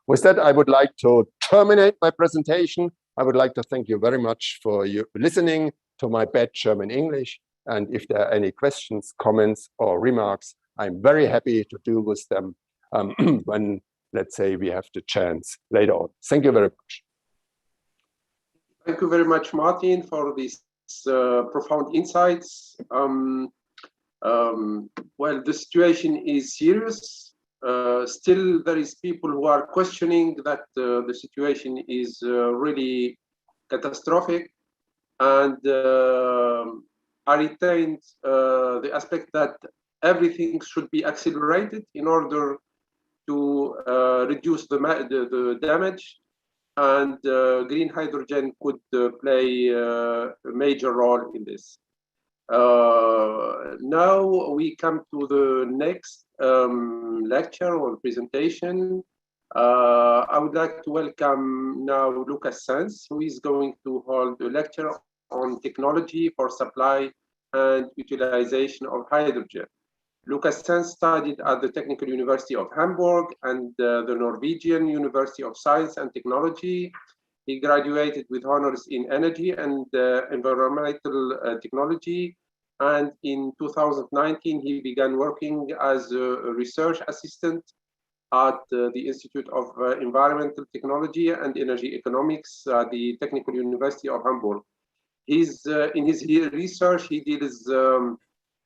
With that, I would like to terminate my presentation. I would like to thank you very much for your listening to my bad German English. And if there are any questions, comments, or remarks, I'm very happy to deal with them when, let's say, we have the chance later on. Thank you very much. Thank you very much, Martin, for these profound insights. Well, the situation is serious. Still, there is people who are questioning that the situation is really catastrophic. And I retained the aspect that everything should be accelerated in order to reduce the damage, and green hydrogen could play a major role in this. Now we come to the next lecture or presentation. I would like to welcome now Lucas Sens, who is going to hold a lecture on technology for supply and utilization of hydrogen. Lucas Sens studied at the Technical University of Hamburg and the Norwegian University of Science and Technology. He graduated with honors in energy and environmental technology. And in 2019, he began working as a research assistant at the Institute of Environmental Technology and Energy Economics at the Technical University of Hamburg. In his research, he deals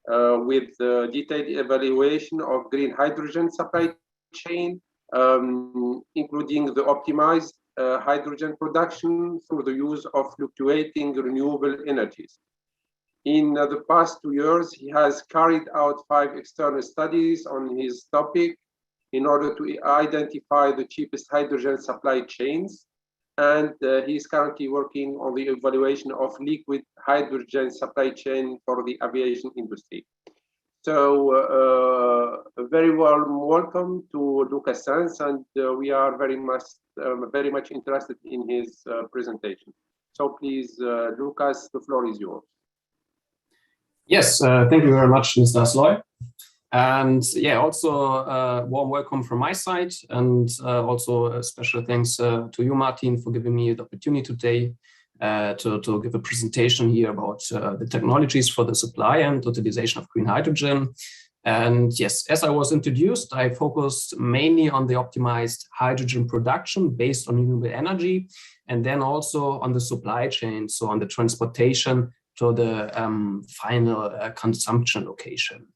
with detailed evaluation of green hydrogen supply chain, including the optimized hydrogen production through the use of fluctuating renewable energies. In the past 2 years, he has carried out 5 external studies on his topic, in order to identify the cheapest hydrogen supply chains. And he is currently working on the evaluation of liquid hydrogen supply chain for the aviation industry. So a very warm welcome to Lucas Sanz, and we are very much interested in his presentation. So please, Lucas, the floor is yours. Yes, thank you very much, Mr. Asloy. And yeah, also a warm welcome from my side, and also a special thanks to you, Martin, for giving me the opportunity today to give a presentation here about the technologies for the supply and utilization of green hydrogen. And yes, as I was introduced, I focused mainly on the optimized hydrogen production based on renewable energy, and then also on the supply chain, so on the transportation to the final consumption location.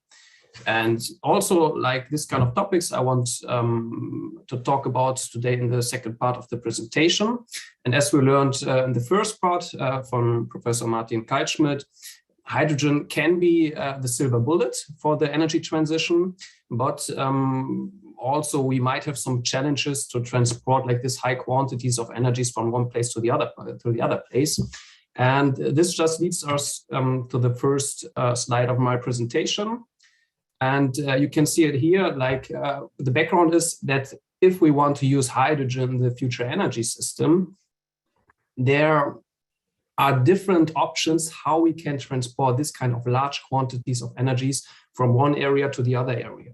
And also, like this kind of topics, I want to talk about today in the second part of the presentation. And as we learned in the first part from Professor Martin Kaltschmidt, hydrogen can be the silver bullet for the energy transition, but also we might have some challenges to transport like this high quantities of energies from one place to the other place. And this just leads us to the first slide of my presentation. And you can see it here, like the background is that if we want to use hydrogen in the future energy system, there are different options how we can transport this kind of large quantities of energies from one area to the other area.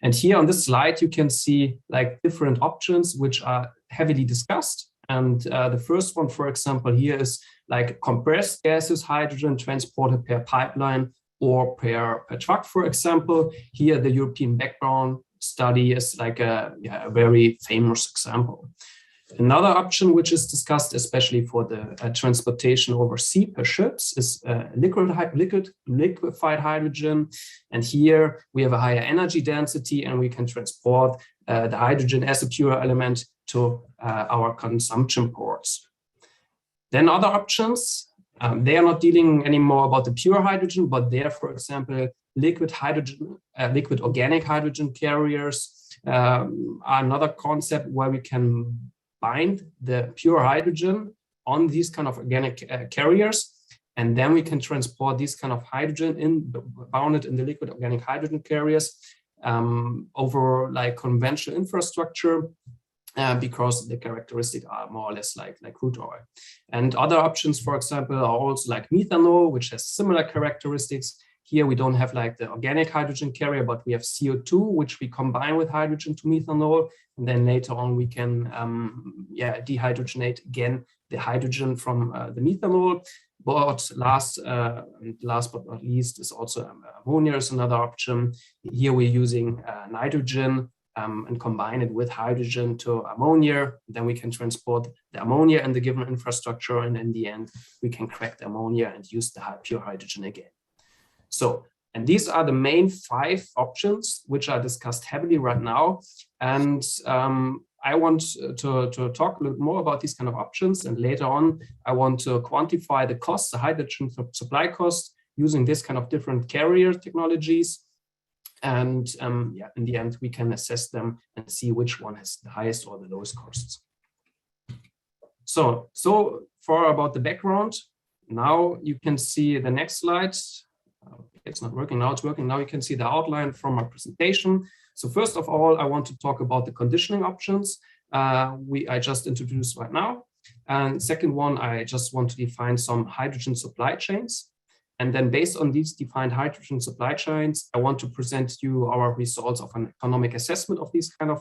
And here on this slide, you can see like different options which are heavily discussed. And the first one, for example, here is like compressed gaseous hydrogen transported per pipeline or per truck, for example. Here, the European background study is like a very famous example. Another option which is discussed, especially for the transportation over sea per ships, is liquefied hydrogen. And here we have a higher energy density, and we can transport the hydrogen as a pure element to our consumption ports. Then other options, they are not dealing anymore about the pure hydrogen, but they are, for example, liquid organic hydrogen carriers are another concept where we can bind the pure hydrogen on these kind of organic carriers, and then we can transport this kind of hydrogen bounded in the liquid organic hydrogen carriers over like conventional infrastructure. Because the characteristics are more or less like crude oil. And other options, for example, are also like methanol, which has similar characteristics. Here we don't have like the organic hydrogen carrier, but we have CO2, which we combine with hydrogen to methanol. And then later on we can dehydrogenate again the hydrogen from the methanol. But last but not least is also ammonia is another option. Here we're using nitrogen and combine it with hydrogen to ammonia. Then we can transport the ammonia in the given infrastructure, and in the end, we can crack the ammonia and use the pure hydrogen again. So, and these are the main 5 options which are discussed heavily right now. And I want to talk a little more about these kind of options. And later on, I want to quantify the costs, the hydrogen supply costs, using this kind of different carrier technologies. And in the end, we can assess them and see which one has the highest or the lowest costs. So for about the background, now you can see the next slide. It's not working now, it's working. Now you can see the outline from my presentation. So first of all, I want to talk about the conditioning options I just introduced right now. And second one, I just want to define some hydrogen supply chains. And then based on these defined hydrogen supply chains, I want to present you our results of an economic assessment of these kind of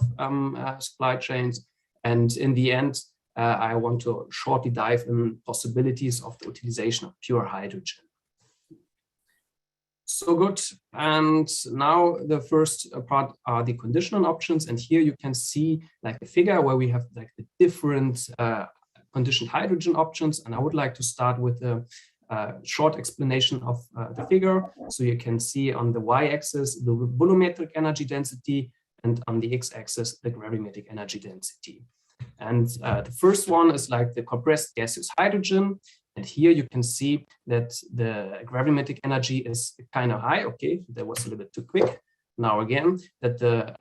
supply chains. And in the end, I want to shortly dive in possibilities of the utilization of pure hydrogen. So good. And now the first part are the conditional options. And here you can see like the figure where we have like the different conditioned hydrogen options. And I would like to start with the short explanation of the figure. So you can see on the y-axis the volumetric energy density, and on the x-axis the gravimetric energy density. And the first one is like the compressed gaseous hydrogen. And here you can see that the gravimetric energy is kind of high. Okay, that was a little bit too quick. Now again, that the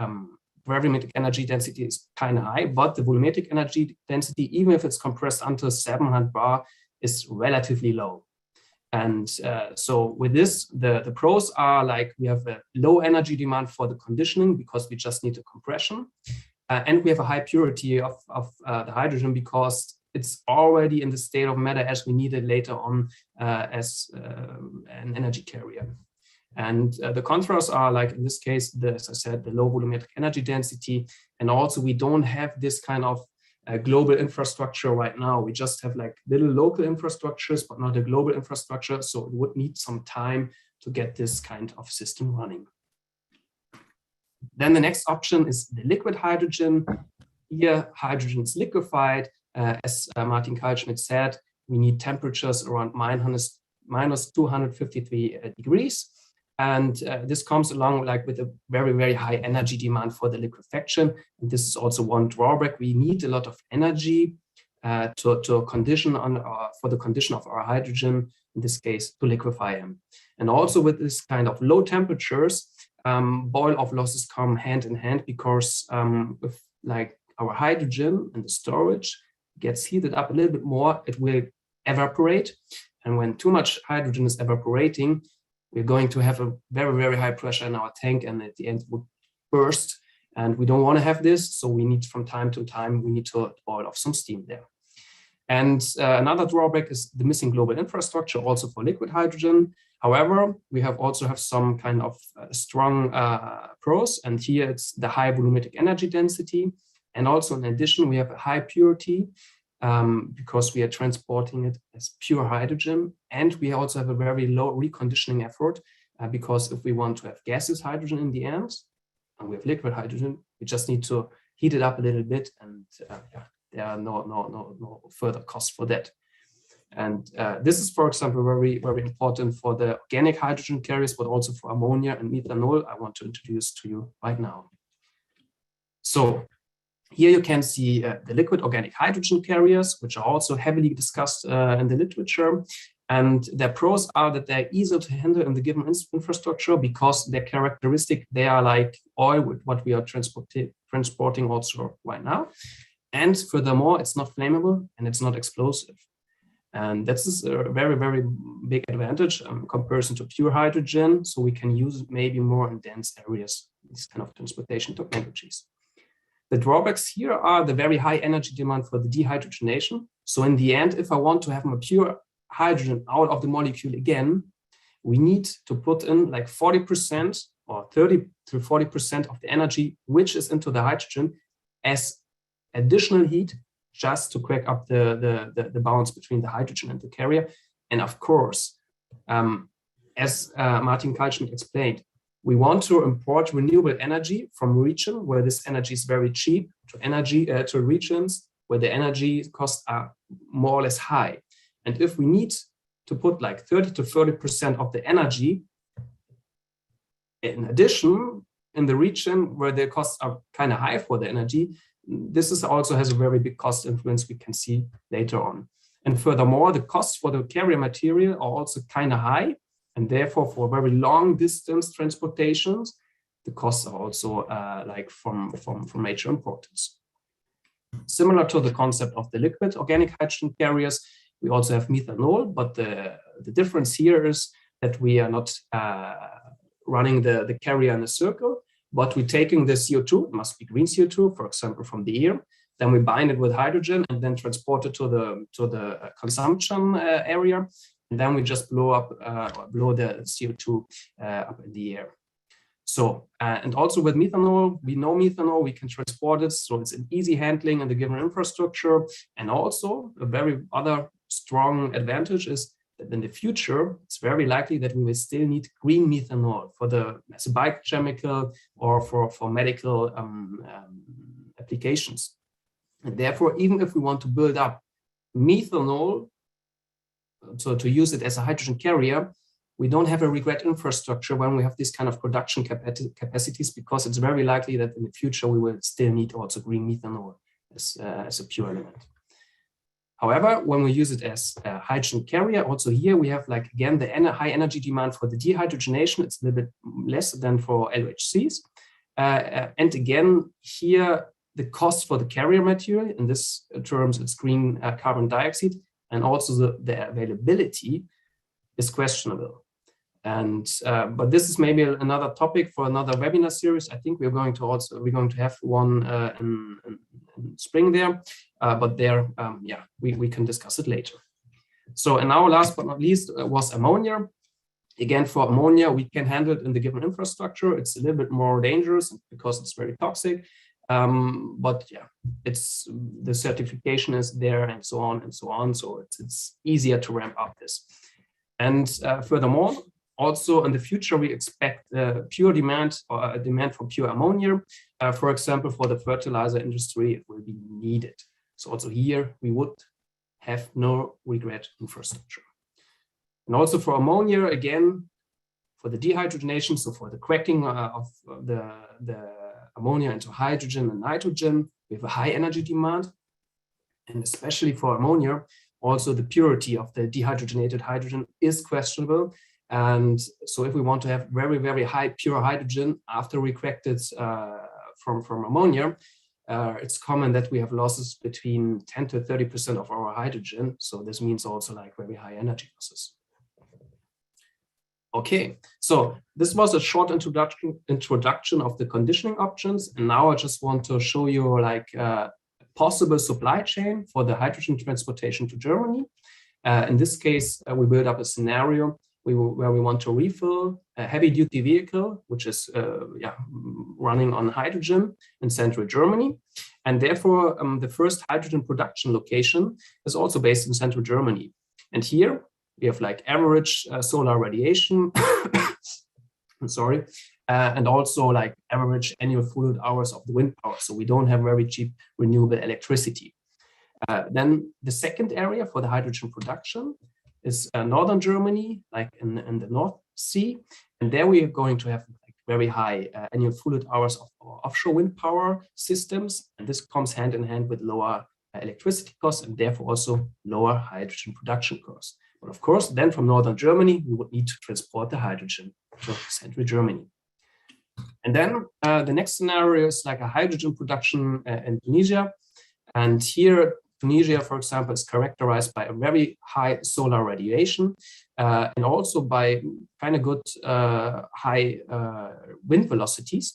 gravimetric energy density is kind of high, but the volumetric energy density, even if it's compressed until 700 bar, is relatively low. And so with this, the pros are like we have a low energy demand for the conditioning because we just need a compression. And we have a high purity of the hydrogen because it's already in the state of matter as we need it later on as an energy carrier. And the contrasts are like in this case, as I said, the low volumetric energy density. And also we don't have this kind of global infrastructure right now. We just have like little local infrastructures, but not a global infrastructure. So it would need some time to get this kind of system running. Then the next option is the liquid hydrogen. Here, hydrogen is liquefied. As Martin Kaltschmidt said, we need temperatures around minus 253 degrees. And this comes along like with a very, very high energy demand for the liquefaction. And this is also one drawback. We need a lot of energy to condition on for the condition of our hydrogen, in this case, to liquefy them. And also with this kind of low temperatures, boil-off losses come hand in hand because if like our hydrogen and the storage gets heated up a little bit more, it will evaporate. And when too much hydrogen is evaporating, we're going to have a very, very high pressure in our tank, and at the end it would burst. And we don't want to have this. So we need from time to time, we need to boil off some steam there. And another drawback is the missing global infrastructure also for liquid hydrogen. However, we also have some kind of strong pros. And here it's the high volumetric energy density. And also in addition, we have a high purity because we are transporting it as pure hydrogen. And we also have a very low reconditioning effort because if we want to have gaseous hydrogen in the end, and we have liquid hydrogen, we just need to heat it up a little bit, and there are no further costs for that. And this is, for example, very, very important for the organic hydrogen carriers, but also for ammonia and methanol I want to introduce to you right now. So here you can see the liquid organic hydrogen carriers, which are also heavily discussed in the literature. And their pros are that they're easy to handle in the given infrastructure because their characteristic, they are like oil with what we are transporting also right now. And furthermore, it's not flammable and it's not explosive. And that's a very, very big advantage in comparison to pure hydrogen. So we can use it maybe more in dense areas, these kind of transportation technologies. The drawbacks here are the very high energy demand for the dehydrogenation. So in the end, if I want to have a pure hydrogen out of the molecule again, we need to put in like 40% or 30 to 40% of the energy which is into the hydrogen as additional heat just to crack up the balance between the hydrogen and the carrier. And of course, as Martin Kaltschmidt explained, we want to import renewable energy from region where this energy is very cheap to regions where the energy costs are more or less high. And if we need to put like 30 to 30% of the energy in addition in the region where the costs are kind of high for the energy, this is also has a very big cost influence we can see later on. And furthermore, the costs for the carrier material are also kind of high. And therefore, for very long distance transportations, the costs are also like from major importance. Similar to the concept of the liquid organic hydrogen carriers, we also have methanol, but the difference here is that we are not running the carrier in a circle, but we're taking the CO2, it must be green CO2, for example, from the air, then we bind it with hydrogen and then transport it to the consumption area, and then we just blow the CO2 up in the air. So, and also with methanol, we know methanol, we can transport it, so it's an easy handling in the given infrastructure. And also a very other strong advantage is that in the future, it's very likely that we will still need green methanol as a biochemical or for medical applications. And therefore, even if we want to build up methanol, so to use it as a hydrogen carrier, we don't have a regret infrastructure when we have this kind of production capacities, because it's very likely that in the future we will still need also green methanol as a pure element. However, when we use it as a hydrogen carrier, also here we have like, again, the high energy demand for the dehydrogenation. It's a little bit less than for LHCs. And again, here, the cost for the carrier material, in this terms, it's green carbon dioxide, and also the availability is questionable. And but this is maybe another topic for another webinar series. I think we're going to have one in spring there, but there, yeah, we can discuss it later. So, and now last but not least was ammonia. Again, for ammonia, we can handle it in the given infrastructure. It's a little bit more dangerous because it's very toxic. But yeah, it's the certification is there and so on and so on. So it's easier to ramp up this. And furthermore, also in the future, we expect pure demand or a demand for pure ammonia. For example, for the fertilizer industry, it will be needed. So also here, we would have no regret infrastructure. And also for ammonia, again, for the dehydrogenation, so for the cracking of the ammonia into hydrogen and nitrogen, we have a high energy demand. And especially for ammonia, also the purity of the dehydrogenated hydrogen is questionable. And so if we want to have very, very high pure hydrogen after we cracked it from ammonia, it's common that we have losses between 10 to 30% of our hydrogen. So this means also like very high energy losses. Okay, so this was a short introduction of the conditioning options. And now I just want to show you like a possible supply chain for the hydrogen transportation to Germany. In this case, we build up a scenario where we want to refill a heavy-duty vehicle, which is running on hydrogen in central Germany. And therefore, the first hydrogen production location is also based in central Germany. And here we have like average solar radiation, I'm sorry, and also like average annual fluid hours of the wind power. So we don't have very cheap renewable electricity. Then the second area for the hydrogen production is northern Germany, like in the North Sea. And there we are going to have like very high annual fluid hours of our offshore wind power systems. And this comes hand in hand with lower electricity costs and therefore also lower hydrogen production costs. But of course, then from northern Germany, we would need to transport the hydrogen to central Germany. And then the next scenario is like a hydrogen production in Tunisia. And here, Tunisia, for example, is characterized by a very high solar radiation and also by kind of good high wind velocities.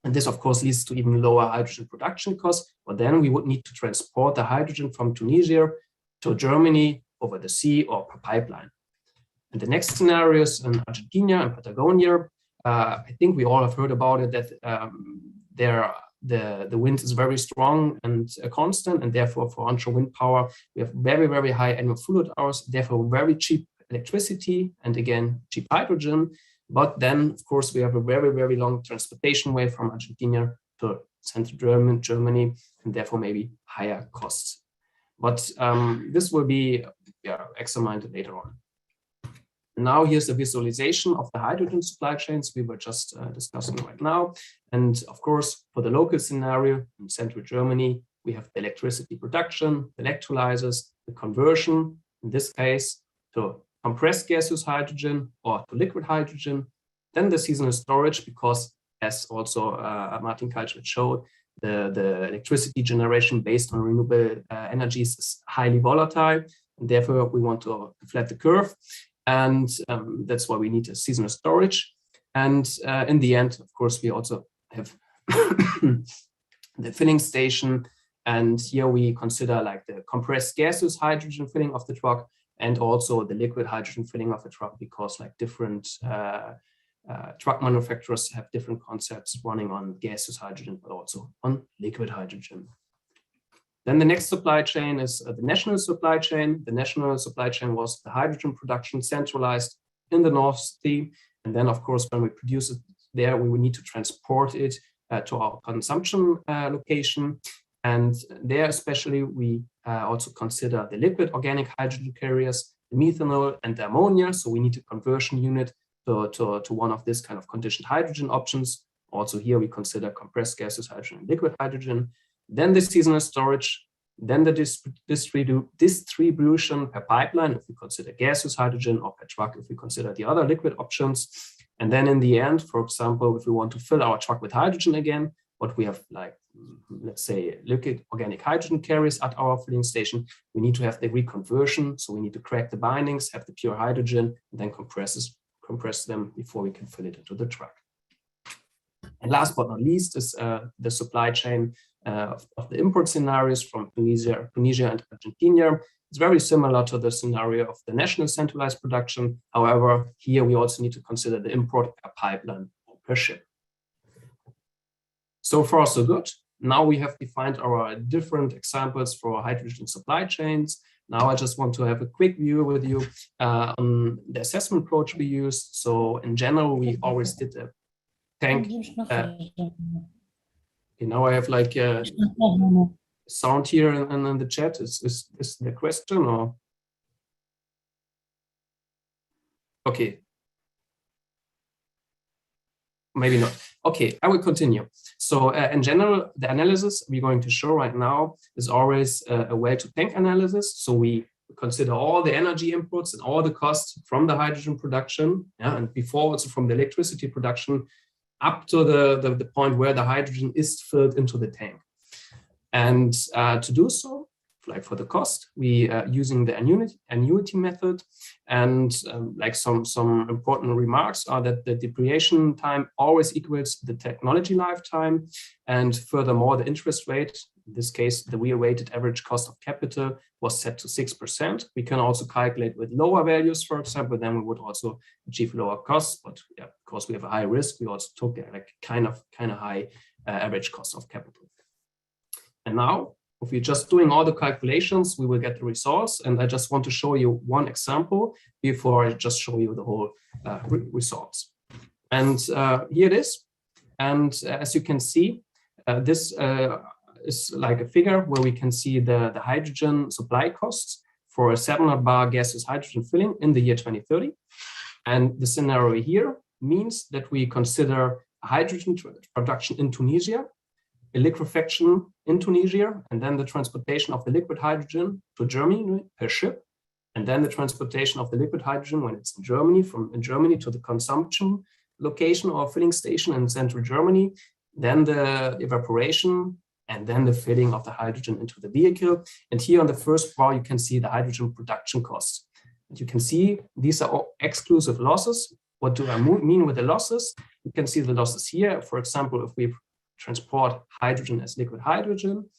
And this, of course, leads to even lower hydrogen production costs. But then we would need to transport the hydrogen from Tunisia to Germany over the sea or per pipeline. And the next scenarios in Argentina and Patagonia, I think we all have heard about it, that the wind is very strong and constant, and therefore for onshore wind power, we have very, very high annual fluid hours, therefore very cheap electricity, and again, cheap hydrogen. But then, of course, we have a very, very long transportation way from Argentina to central Germany, and therefore maybe higher costs. But this will be examined later on. Now here's the visualization of the hydrogen supply chains we were just discussing right now. And of course, for the local scenario in central Germany, we have the electricity production, the electrolyzers, the conversion, in this case, to compressed gaseous hydrogen or to liquid hydrogen, then the seasonal storage, because as also Martin Kaltschmidt showed, the electricity generation based on renewable energies is highly volatile, and therefore we want to flatten the curve. And that's why we need a seasonal storage. And in the end, of course, we also have the filling station. And here we consider like the compressed gaseous hydrogen filling of the truck and also the liquid hydrogen filling of the truck, because like different truck manufacturers have different concepts running on gaseous hydrogen, but also on liquid hydrogen. Then the next supply chain is the national supply chain. The national supply chain was the hydrogen production centralized in the North Sea. And then, of course, when we produce it there, we will need to transport it to our consumption location. And there especially, we also consider the liquid organic hydrogen carriers, the methanol and the ammonia. So we need a conversion unit to one of this kind of conditioned hydrogen options. Also here, we consider compressed gaseous hydrogen and liquid hydrogen. Then the seasonal storage, then the distribution per pipeline, if we consider gaseous hydrogen, or per truck, if we consider the other liquid options. And then in the end, for example, if we want to fill our truck with hydrogen again, what we have, like, let's say, liquid organic hydrogen carriers at our filling station, we need to have the reconversion. So we need to crack the bindings, have the pure hydrogen, and then compress them before we can fill it into the truck. And last but not least is the supply chain of the import scenarios from Tunisia and Argentina. It's very similar to the scenario of the national centralized production. However, here we also need to consider the import per pipeline or per ship. So far, so good. Now we have defined our different examples for hydrogen supply chains. Now I just want to have a quick view with you on the assessment approach we used. So in general, we always did a tank. Now I have like a sound here in the chat. Is the question or? Okay. Maybe not. Okay, I will continue. So in general, the analysis we're going to show right now is always a well-to-tank analysis. So we consider all the energy inputs and all the costs from the hydrogen production, and before also from the electricity production, up to the point where the hydrogen is filled into the tank. And to do so, like for the cost, we are using the annuity method. And like some important remarks are that the depreciation time always equals the technology lifetime. And furthermore, the interest rate, in this case, the weighted average cost of capital was set to 6%. We can also calculate with lower values, for example, then we would also achieve lower costs. But yeah, because we have a high risk, we also took like kind of high average cost of capital. And now, if we're just doing all the calculations, we will get the results. And I just want to show you one example before I just show you the whole results. And here it is. And as you can see, this is like a figure where we can see the hydrogen supply costs for a 700 bar gaseous hydrogen filling in the year 2030. And the scenario here means that we consider hydrogen production in Tunisia, a liquefaction in Tunisia, and then the transportation of the liquid hydrogen to Germany per ship, and then the transportation of the liquid hydrogen when it's in Germany, from Germany to the consumption location or filling station in central Germany, then the evaporation, and then the filling of the hydrogen into the vehicle. And here on the first bar, you can see the hydrogen production costs. And you can see these are all exclusive losses. What do I mean with the losses? You can see the losses here. For example, if we transport hydrogen as liquid hydrogen,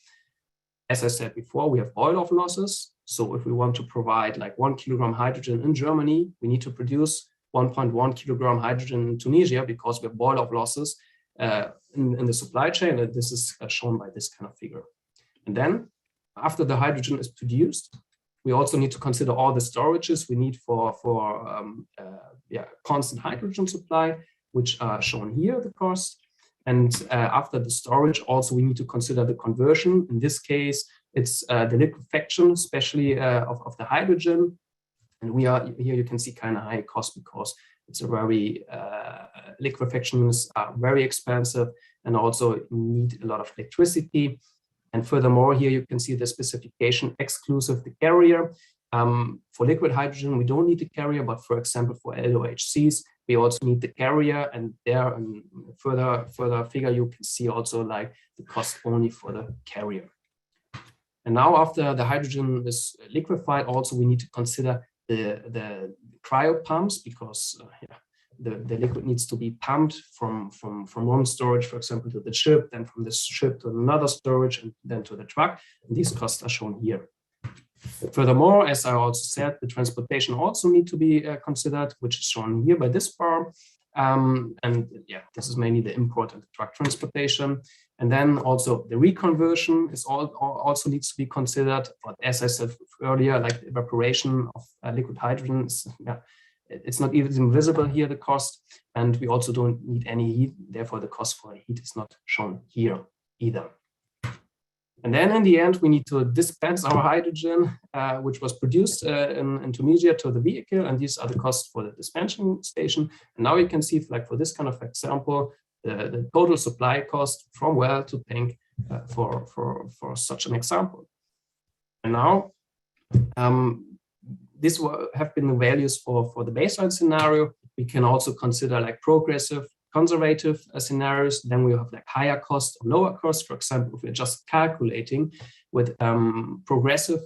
as I said before, we have boil-off losses. So if we want to provide like 1 kilogram hydrogen in Germany, we need to produce 1.1 kilogram hydrogen in Tunisia because we have boil-off losses in the supply chain. And this is shown by this kind of figure. And then after the hydrogen is produced, we also need to consider all the storages we need for constant hydrogen supply, which are shown here, the cost. And after the storage, also we need to consider the conversion. In this case, it's the liquefaction, especially of the hydrogen. And we are here. You can see kind of high cost because it's a very liquefactions are very expensive and also need a lot of electricity. And furthermore, here you can see the specification exclusive the carrier. For liquid hydrogen, we don't need the carrier, but for example, for LOHCs, we also need the carrier. And there, further figure, you can see also like the cost only for the carrier. And now, after the hydrogen is liquefied, also we need to consider the cryo pumps because the liquid needs to be pumped from one storage, for example, to the ship, then from the ship to another storage, and then to the truck. And these costs are shown here. Furthermore, as I also said, the transportation also need to be considered, which is shown here by this bar. And yeah, this is mainly the import and the truck transportation. And then also the reconversion is also needs to be considered. But as I said earlier, like the evaporation of liquid hydrogen, it's not even visible here, the cost. And we also don't need any heat. Therefore, the cost for heat is not shown here either. And then in the end, we need to dispense our hydrogen, which was produced in Tunisia, to the vehicle. And these are the costs for the dispensing station. And now you can see, like for this kind of example, the total supply cost from well to tank for such an example. And now these have been the values for the baseline scenario. We can also consider like progressive, conservative scenarios. Then we have like higher cost or lower cost. For example, if we're just calculating with progressive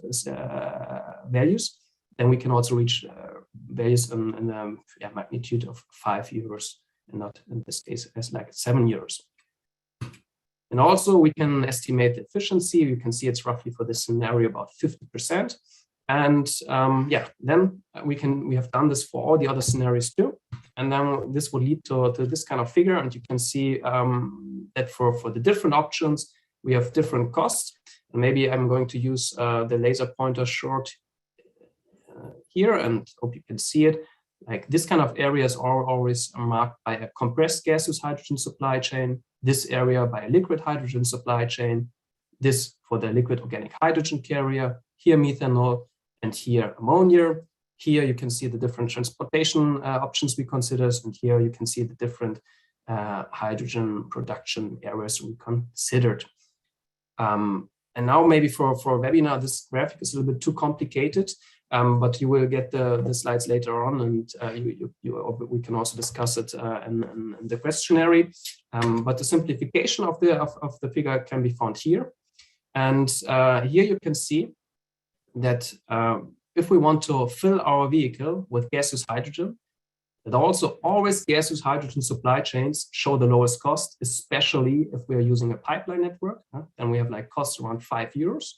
values, then we can also reach values in the magnitude of €5, and not in this case as like €7. And also we can estimate the efficiency. You can see it's roughly for this scenario about 50%. And then we have done this for all the other scenarios too. And then this will lead to this kind of figure. And you can see that for the different options, we have different costs. And maybe I'm going to use the laser pointer short here, and hope you can see it. Like this kind of areas are always marked by a compressed gaseous hydrogen supply chain, this area by a liquid hydrogen supply chain, this for the liquid organic hydrogen carrier, here methanol, and here ammonia. Here you can see the different transportation options we consider, and here you can see the different hydrogen production areas we considered. And now maybe for a webinar, this graphic is a little bit too complicated. But you will get the slides later on, and we can also discuss it in the questionnaire. But the simplification of the figure can be found here. And here you can see that if we want to fill our vehicle with gaseous hydrogen, that also always gaseous hydrogen supply chains show the lowest cost, especially if we are using a pipeline network. Then we have like costs around €5.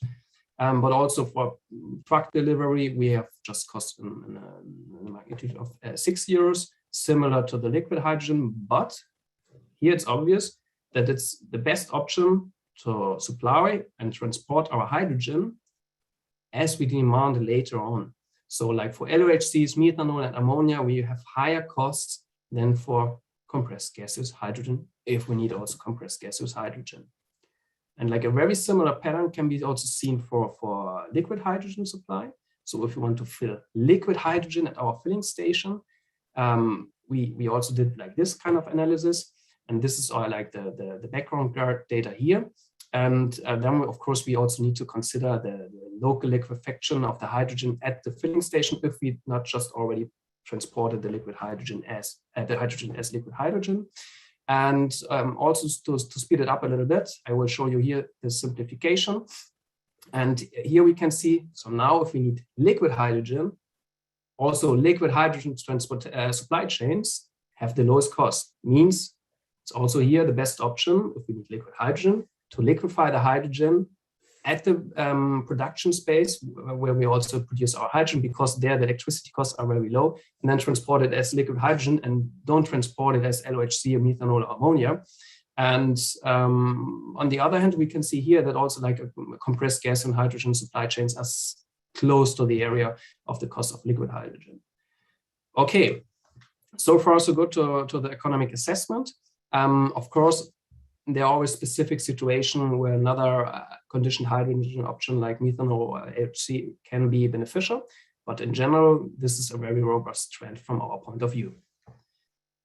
But also for truck delivery, we have just cost in the magnitude of €6, similar to the liquid hydrogen. But here it's obvious that it's the best option to supply and transport our hydrogen as we demand later on. So like for LOHCs, methanol, and ammonia, we have higher costs than for compressed gaseous hydrogen, if we need also compressed gaseous hydrogen. And like a very similar pattern can be also seen for liquid hydrogen supply. So if you want to fill liquid hydrogen at our filling station, we also did like this kind of analysis. And this is all like the background data here. And then of course we also need to consider the local liquefaction of the hydrogen at the filling station if we not just already transported the liquid hydrogen as liquid hydrogen. And also to speed it up a little bit, I will show you here the simplification. And here we can see, so now if we need liquid hydrogen, also liquid hydrogen transport supply chains have the lowest cost. Means it's also here the best option if we need liquid hydrogen to liquefy the hydrogen at the production space where we also produce our hydrogen, because there the electricity costs are very low, and then transport it as liquid hydrogen and don't transport it as LOHC or methanol or ammonia. And on the other hand, we can see here that also like a compressed gas and hydrogen supply chains are close to the area of the cost of liquid hydrogen. Okay, so far so good to the economic assessment. Of course, there are always specific situations where another conditioned hydrogen option like methanol or LHC can be beneficial. But in general, this is a very robust trend from our point of view.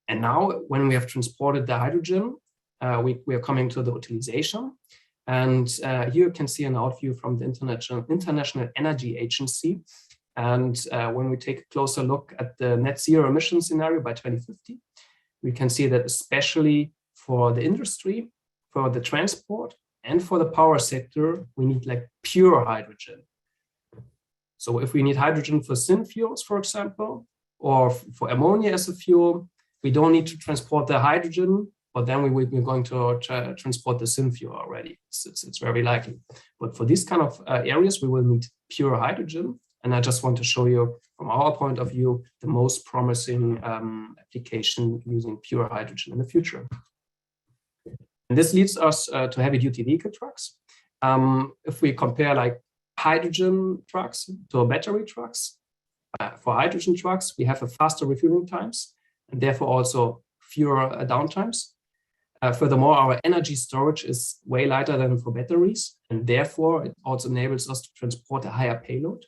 And now when we have transported the hydrogen, we are coming to the utilization. And here you can see an outview from the International Energy Agency. And when we take a closer look at the net zero emission scenario by 2050, we can see that especially for the industry, for the transport, and for the power sector, we need like pure hydrogen. So if we need hydrogen for syn fuels, for example, or for ammonia as a fuel, we don't need to transport the hydrogen, but then we're going to transport the syn fuel already. It's very likely. But for these kind of areas, we will need pure hydrogen. And I just want to show you, from our point of view, the most promising application using pure hydrogen in the future. And this leads us to heavy-duty vehicle trucks. If we compare like hydrogen trucks to battery trucks, for hydrogen trucks, we have a faster refueling times and therefore also fewer downtimes. Furthermore, our energy storage is way lighter than for batteries, and therefore it also enables us to transport a higher payload.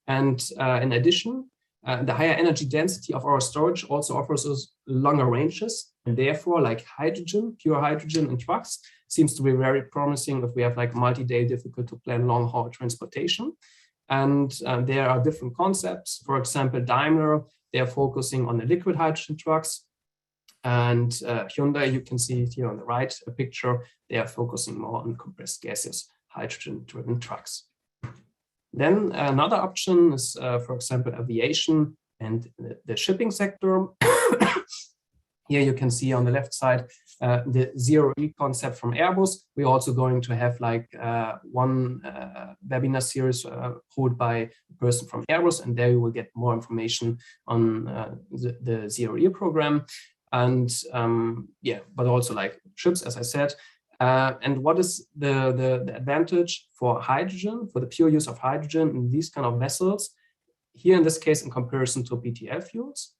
And in addition, the higher energy density of our storage also offers us longer ranges, and therefore like hydrogen, pure hydrogen in trucks seems to be very promising if we have like multi-day difficult to plan long haul transportation. And there are different concepts. For example, Daimler, they're focusing on the liquid hydrogen trucks. And Hyundai, you can see it here on the right, a picture, they are focusing more on compressed gaseous hydrogen-driven trucks. Then another option is, for example, aviation and the shipping sector. Here you can see on the left side the zero-E concept from Airbus. We're also going to have like one webinar series held by a person from Airbus, and there you will get more information on the zero-E program. And yeah, but also like ships, as I said. And what is the advantage for hydrogen, for the pure use of hydrogen in these kind of vessels? Here in this case, in comparison to PTL fuels.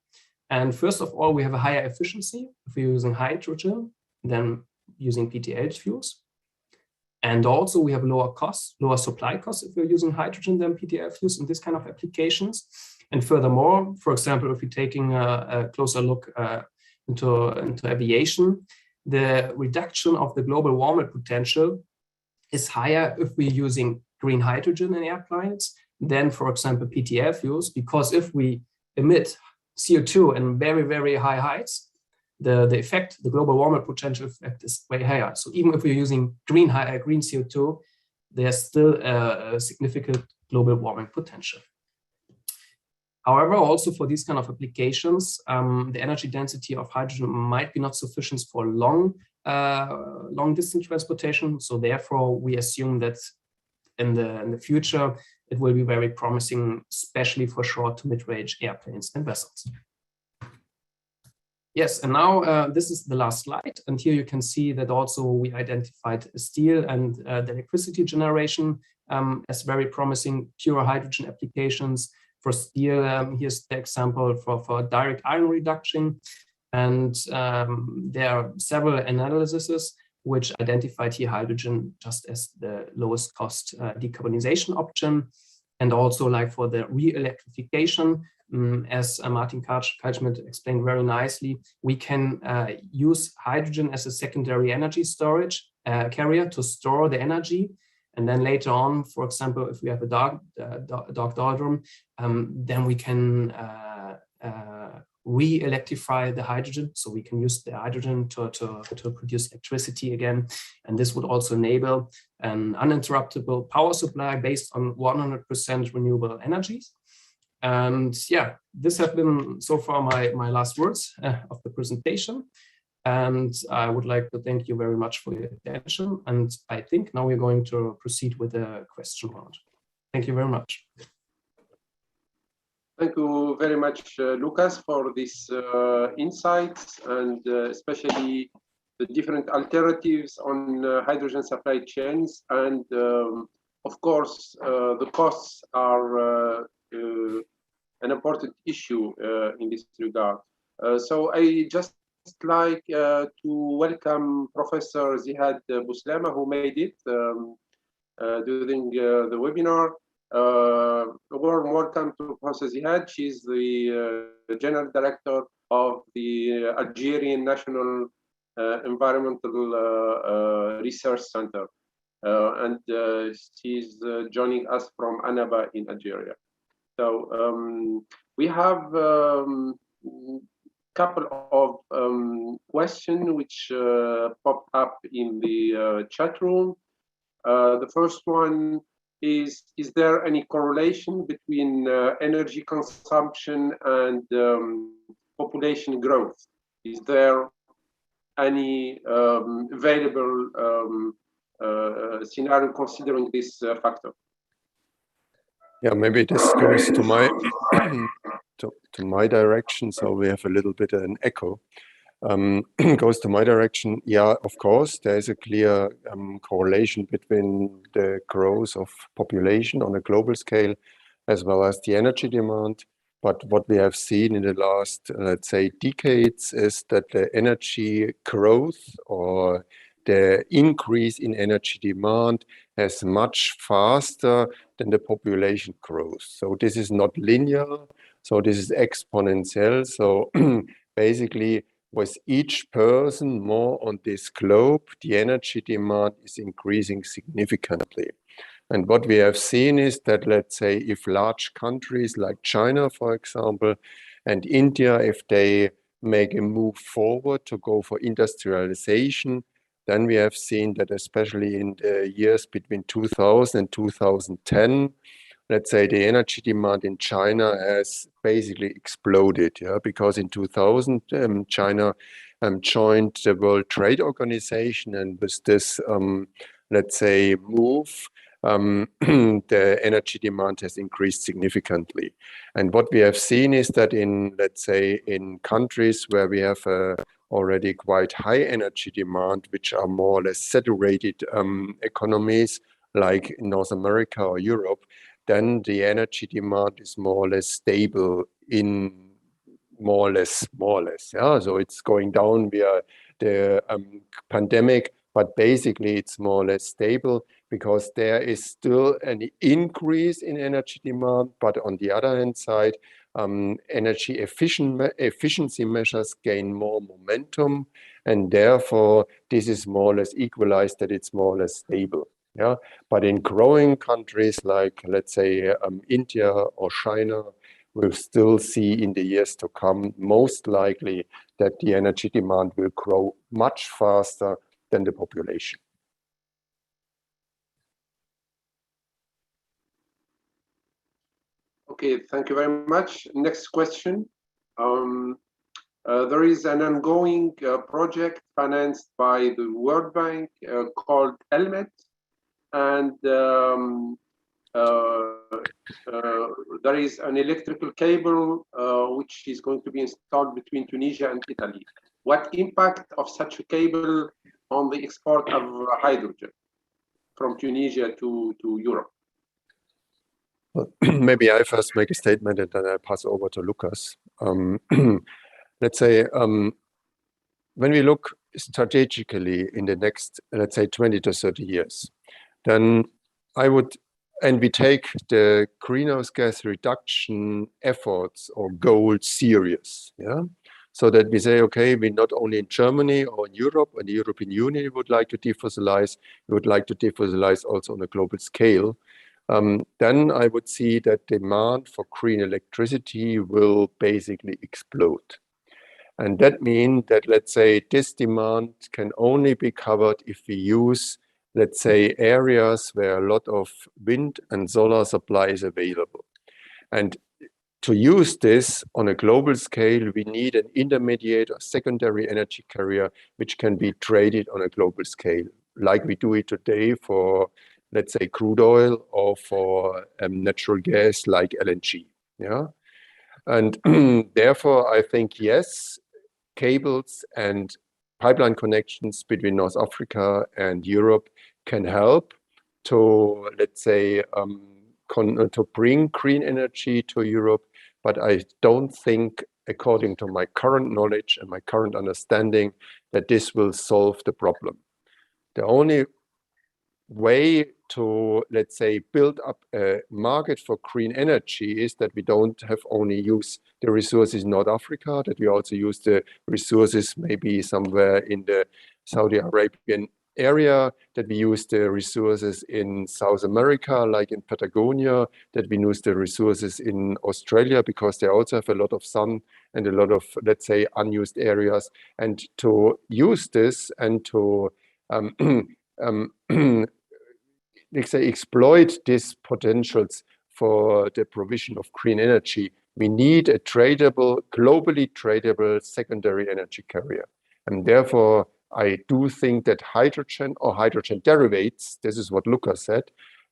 And first of all, we have a higher efficiency if we're using hydrogen than using PTH fuels. And also we have lower costs, lower supply costs if we're using hydrogen than PTL fuels in this kind of applications. And furthermore, for example, if we're taking a closer look into aviation, the reduction of the global warming potential is higher if we're using green hydrogen in airplanes than, for example, PTL fuels, because if we emit CO2 in very, very high heights, the effect, the global warming potential effect is way higher. So even if we're using green CO2, there's still a significant global warming potential. However, also for these kind of applications, the energy density of hydrogen might be not sufficient for long distance transportation. So therefore, we assume that in the future, it will be very promising, especially for short to mid-range airplanes and vessels. Yes, and now this is the last slide. And here you can see that also we identified steel and the electricity generation as very promising pure hydrogen applications. For steel, here's the example for direct iron reduction. And there are several analyses which identified here hydrogen just as the lowest cost decarbonization option. And also like for the re-electrification, as Martin Kalschmidt explained very nicely, we can use hydrogen as a secondary energy storage carrier to store the energy. And then later on, for example, if we have a dark doldrum, then we can re-electrify the hydrogen. So we can use the hydrogen to produce electricity again. And this would also enable an uninterruptible power supply based on 100% renewable energies. And yeah, this have been so far my last words of the presentation. And I would like to thank you very much for your attention. And I think now we're going to proceed with the question round. Thank you very much. Thank you very much, Lucas, for these insights and especially the different alternatives on hydrogen supply chains. And of course, the costs are an important issue in this regard. So I just like to welcome Professor Zihad Bouslama, who made it during the webinar. A warm welcome to Professor Zihad. She's the General Director of the Algerian National Environmental Research Center. And she's joining us from Annaba in Algeria. So we have couple of questions which popped up in the chat room. The first one is there any correlation between energy consumption and population growth? Is there any available scenario considering this factor? Yeah, maybe this goes to my to my direction, so we have a little bit of an echo. Goes to my direction. Yeah, of course, there is a clear correlation between the growth of population on a global scale as well as the energy demand. But what we have seen in the last, let's say, decades is that the energy growth or the increase in energy demand is much faster than the population growth. So this is not linear. So this is exponential. So basically, with each person more on this globe, the energy demand is increasing significantly. And what we have seen is that, let's say, if large countries like China, for example, and India, if they make a move forward to go for industrialization, then we have seen that especially in the years between 2000 and 2010, let's say the energy demand in China has basically exploded, yeah, because in 2000, China joined the World Trade Organization, and with this, let's say, move, the energy demand has increased significantly. And what we have seen is that in, let's say, in countries where we have already quite high energy demand, which are more or less saturated economies, like North America or Europe, then the energy demand is more or less stable in more or less, yeah. So it's going down via the pandemic, but basically it's more or less stable because there is still an increase in energy demand, but on the other hand side, energy efficiency measures gain more momentum, and therefore this is more or less equalized, that it's more or less stable. Yeah, but in growing countries like, let's say, India or China, we'll still see in the years to come, most likely, that the energy demand will grow much faster than the population. Okay, thank you very much. Next question. There is an ongoing project financed by the World Bank called ELMET, and there is an electrical cable which is going to be installed between Tunisia and Italy. What impact of such a cable on the export of hydrogen from Tunisia to Europe? Well, maybe I first make a statement and then I pass over to Lucas. Let's say, when we look strategically in the next, let's say, 20 to 30 years, then I would, and we take the greenhouse gas reduction efforts or goals serious, yeah? So that we say, okay, we not only in Germany or in Europe and the European Union would like to defossilize, we would like to defossilize also on a global scale. Then I would see that demand for green electricity will basically explode. And that means that, let's say, this demand can only be covered if we use, let's say, areas where a lot of wind and solar supply is available. And to use this on a global scale, we need an intermediate or secondary energy carrier which can be traded on a global scale, like we do it today for, let's say, crude oil or for natural gas like LNG. Yeah, and therefore I think yes, cables and pipeline connections between North Africa and Europe can help to, let's say, to bring green energy to Europe, but I don't think, according to my current knowledge and my current understanding, that this will solve the problem. The only way to, let's say, build up a market for green energy is that we don't have only use the resources in North Africa, that we also use the resources maybe somewhere in the Saudi Arabian area, that we use the resources in South America, like in Patagonia, that we use the resources in Australia, because they also have a lot of sun and a lot of, let's say, unused areas. And to use this and to let's say, exploit these potentials for the provision of green energy, we need a tradable, globally tradable secondary energy carrier. And therefore, I do think that hydrogen or hydrogen derivatives, this is what Lucas said,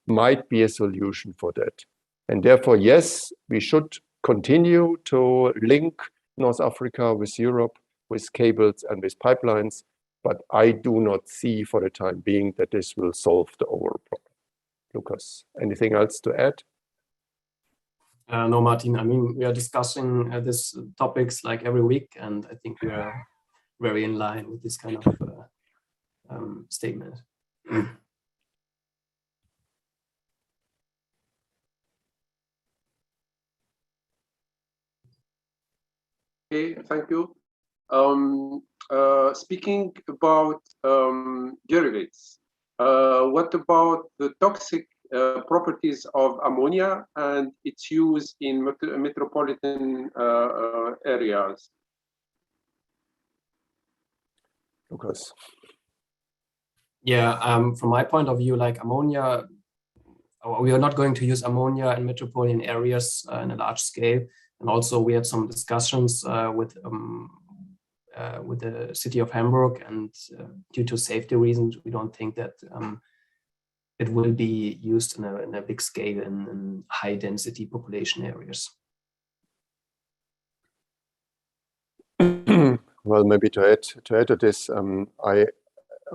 might be a solution for that. And therefore, yes, we should continue to link North Africa with Europe, with cables and with pipelines, but I do not see for the time being that this will solve the overall problem. Lucas, anything else to add? No, Martin, I mean, we are discussing these topics like every week, and I think we are very in line with this kind of statement. Okay, thank you. Speaking about derivatives, what about the toxic properties of ammonia and its use in metropolitan areas. Lucas. Yeah, from my point of view, like ammonia, we are not going to use ammonia in metropolitan areas in a large scale. And also we had some discussions with the city of Hamburg, and due to safety reasons, we don't think that it will be used in a big scale in high density population areas. Well, maybe to add to this,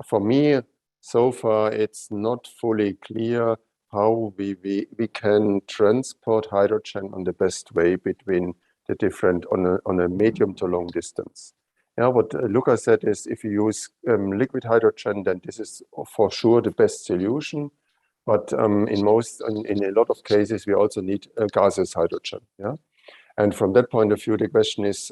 for me, so far, it's not fully clear how we can transport hydrogen on the best way between the different, on a medium to long distance. Yeah, what Lucas said is if you use liquid hydrogen, then this is for sure the best solution. But in a lot of cases, we also need gaseous hydrogen. Yeah. And from that point of view, the question is,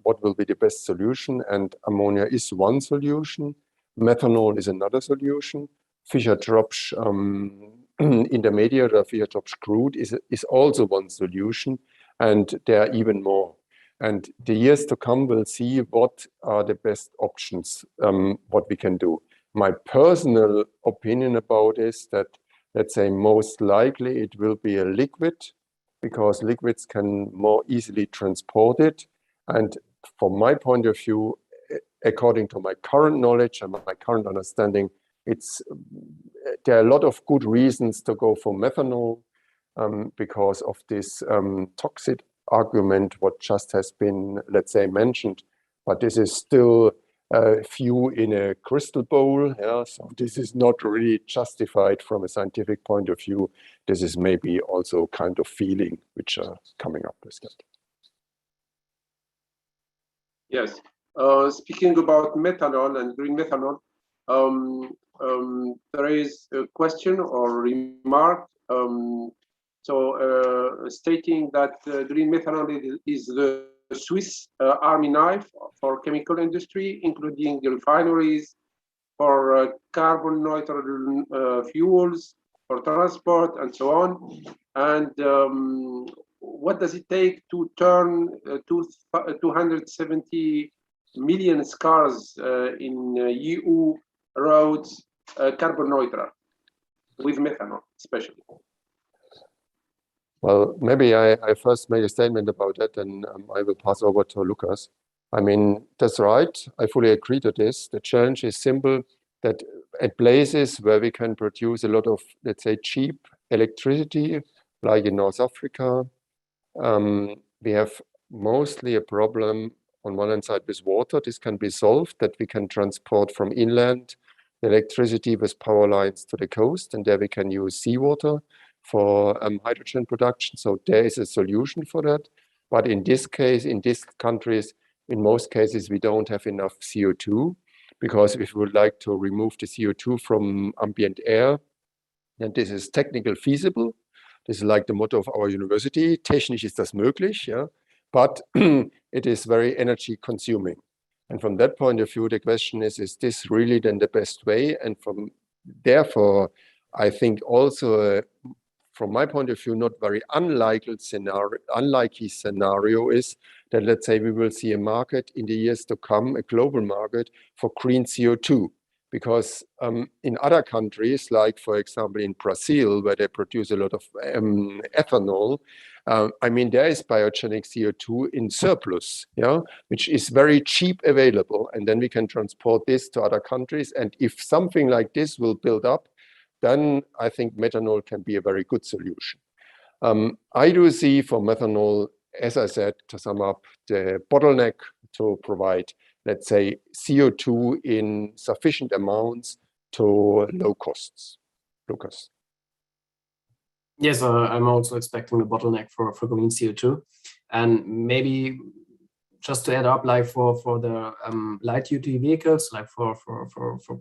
what will be the best solution? And ammonia is one solution. Methanol is another solution. Fischer-Tropsch intermediate or Fischer-Tropsch crude is also one solution. And there are even more. And the years to come will see what are the best options, what we can do. My personal opinion about is that, let's say, most likely it will be a liquid, because liquids can more easily transport it. And from my point of view, according to my current knowledge and my current understanding, there are a lot of good reasons to go for methanol because of this toxic argument, what just has been, let's say, mentioned. But this is still a few in a crystal bowl. Yeah? So this is not really justified from a scientific point of view. This is maybe also kind of feeling which are coming up with that. Yes. Speaking about methanol and green methanol, there is a question or remark stating that green methanol is the Swiss army knife for chemical industry, including the refineries, for carbon neutral fuels, for transport, and so on. And what does it take to turn 270 million cars in EU roads carbon neutral with methanol, especially? Well, maybe I first make a statement about that, and I will pass over to Lucas. I mean, that's right. I fully agree to this. The challenge is simple, that at places where we can produce a lot of, let's say, cheap electricity, like in North Africa, we have mostly a problem on one hand side with water. This can be solved, that we can transport from inland electricity with power lines to the coast, and there we can use seawater for hydrogen production. So there is a solution for that. But in this case, in these countries, in most cases, we don't have enough CO2, because if we would like to remove the CO2 from ambient air, then this is technically feasible. This is like the motto of our university, technisch ist das möglich, yeah? But it is very energy consuming. And from that point of view, the question is this really then the best way? And therefore, I think also, from my point of view, not very unlikely scenario is that, let's say, we will see a market in the years to come, a global market for green CO2. Because in other countries, like, for example, in Brazil, where they produce a lot of ethanol, I mean, there is biogenic CO2 in surplus, yeah, which is very cheap available. And then we can transport this to other countries. And if something like this will build up, then I think methanol can be a very good solution. I do see for methanol, as I said, to sum up, the bottleneck to provide, let's say, CO2 in sufficient amounts to low costs. Lucas. Yes, I'm also expecting a bottleneck for green CO2. And maybe just to add up, like for the light duty vehicles, like for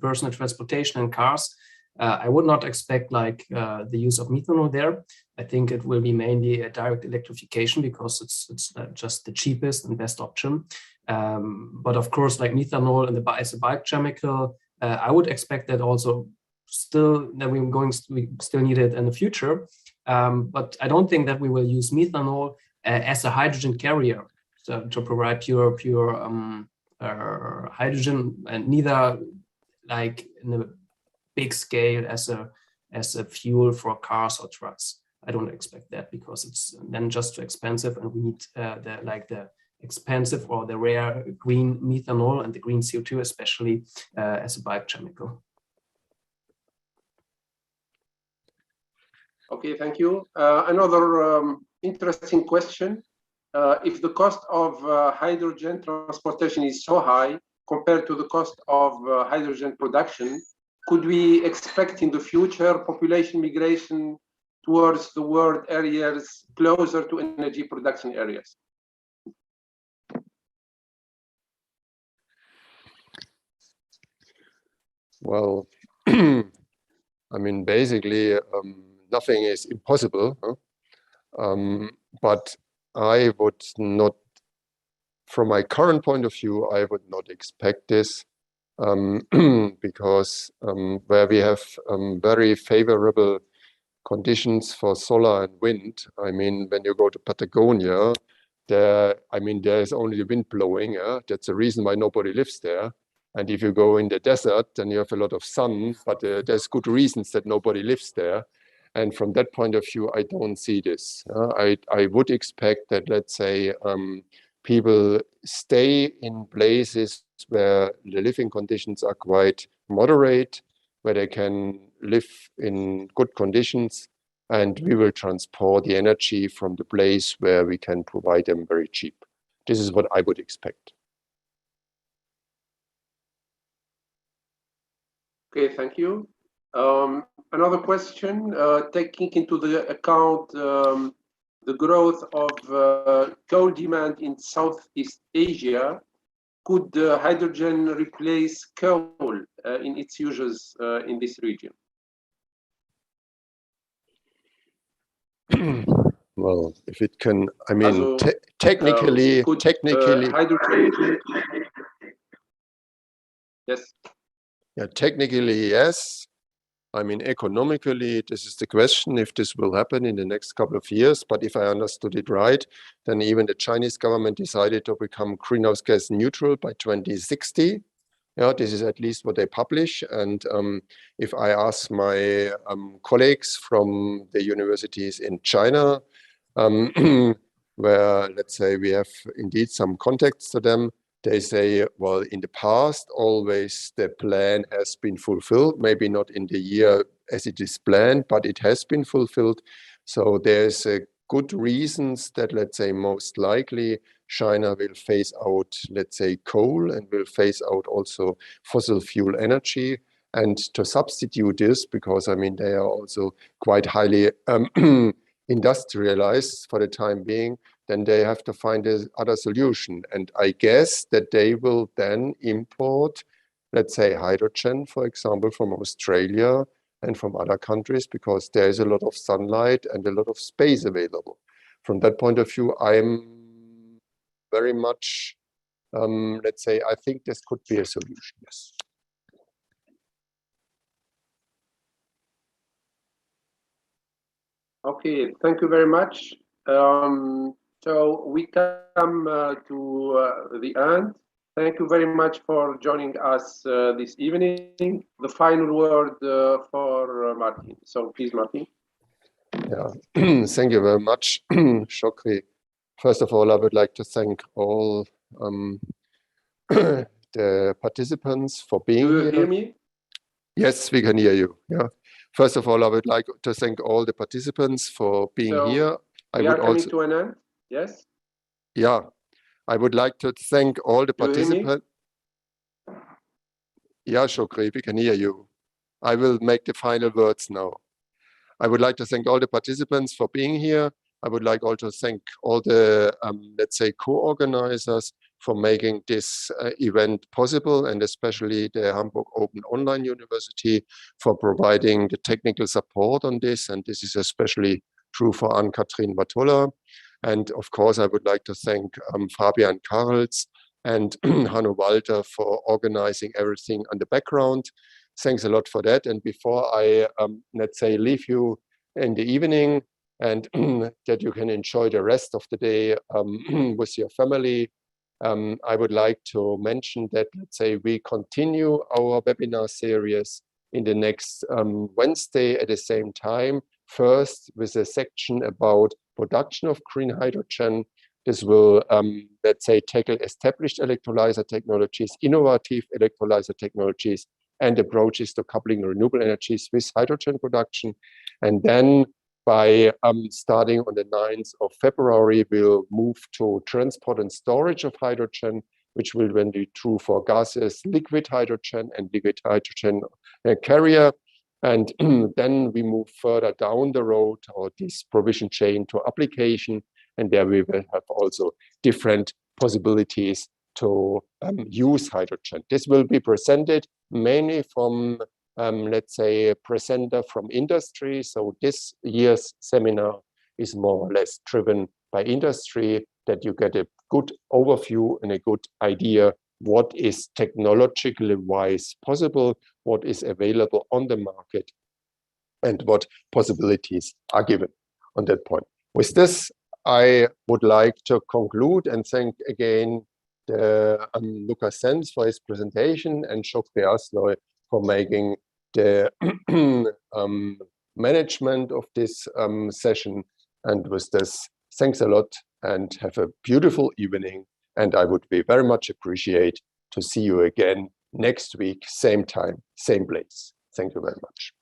personal transportation and cars, I would not expect like the use of methanol there. I think it will be mainly a direct electrification, because it's just the cheapest and best option. But of course, like methanol as a biochemical, I would expect that also still need it in the future. But I don't think that we will use methanol as a hydrogen carrier to provide pure hydrogen, and neither like in a big scale as a fuel for cars or trucks. I don't expect that, because it's then just too expensive, and we need the expensive or the rare green methanol and the green CO2, especially as a biochemical. Okay, thank you. Another interesting question. If the cost of hydrogen transportation is so high compared to the cost of hydrogen production, could we expect in the future population migration towards the world areas closer to energy production areas? Well, I mean, basically, nothing is impossible, huh? But I would not, from my current point of view, I would not expect this, because where we have very favorable conditions for solar and wind, I mean, when you go to Patagonia, there is only the wind blowing. That's the reason why nobody lives there. And if you go in the desert, then you have a lot of sun, but there's good reasons that nobody lives there. And from that point of view, I don't see this. I would expect that, let's say, people stay in places where the living conditions are quite moderate, where they can live in good conditions, and we will transport the energy from the place where we can provide them very cheap. This is what I would expect. Okay, thank you. Another question, taking into the account the growth of coal demand in Southeast Asia, could hydrogen replace coal in its uses in this region? Well, if it can, I mean, technically, hydrogen. Yes. Yeah, technically, yes. I mean, economically, this is the question if this will happen in the next couple of years. But if I understood it right, then even the Chinese government decided to become greenhouse gas neutral by 2060. Yeah, this is at least what they publish. And if I ask my colleagues from the universities in China, where, let's say, we have indeed some contacts to them, they say, well, in the past, always the plan has been fulfilled, maybe not in the year as it is planned, but it has been fulfilled. So there's good reasons that, let's say, most likely China will phase out, let's say, coal, and will phase out also fossil fuel energy. And to substitute this, because, I mean, they are also quite highly industrialized for the time being, then they have to find another solution. And I guess that they will then import, let's say, hydrogen, for example, from Australia and from other countries, because there is a lot of sunlight and a lot of space available. From that point of view, I'm very much, let's say, I think this could be a solution, yes. Okay, thank you very much. So we come to the end. Thank you very much for joining us this evening. The final word for Martin. So please, Martin. Yeah, thank you very much, Shokri. First of all, I would like to thank all the participants for being here. Do you hear me? Yes, we can hear you. Yeah. First of all, I would like to thank all the participants for being here. We are coming to an end. Yes. Yeah, I would like to thank all the participants. Yeah, Shokri, we can hear you. I will make the final words now. I would like to thank all the participants for being here. I would like also to thank all the, let's say, co-organizers for making this event possible, and especially the Hamburg Open Online University for providing the technical support on this. And this is especially true for Ann-Kathrin Watola. And of course, I would like to thank Fabian Karls and Hanno Walter for organizing everything on the background. thanks a lot for that. And before I, let's say, leave you in the evening and that you can enjoy the rest of the day with your family, I would like to mention that, let's say, we continue our webinar series in the next Wednesday at the same time. First, with a section about production of green hydrogen. This will, let's say, tackle established electrolyzer technologies, innovative electrolyzer technologies, and approaches to coupling renewable energies with hydrogen production. And then by starting on the 9th of February, we'll move to transport and storage of hydrogen, which will then be true for gases, liquid hydrogen and liquid hydrogen carrier. And then we move further down the road or this provision chain to application. And there we will have also different possibilities to use hydrogen. This will be presented mainly from, let's say, a presenter from industry. So this year's seminar is more or less driven by industry, that you get a good overview and a good idea what is technologically wise possible, what is available on the market, and what possibilities are given on that point. With this, I would like to conclude and thank again Lukas Sens for his presentation and Chokri Asloy for making the management of this session. And with this, thanks a lot and have a beautiful evening. And I would be very much appreciate to see you again next week, same time, same place. Thank you very much.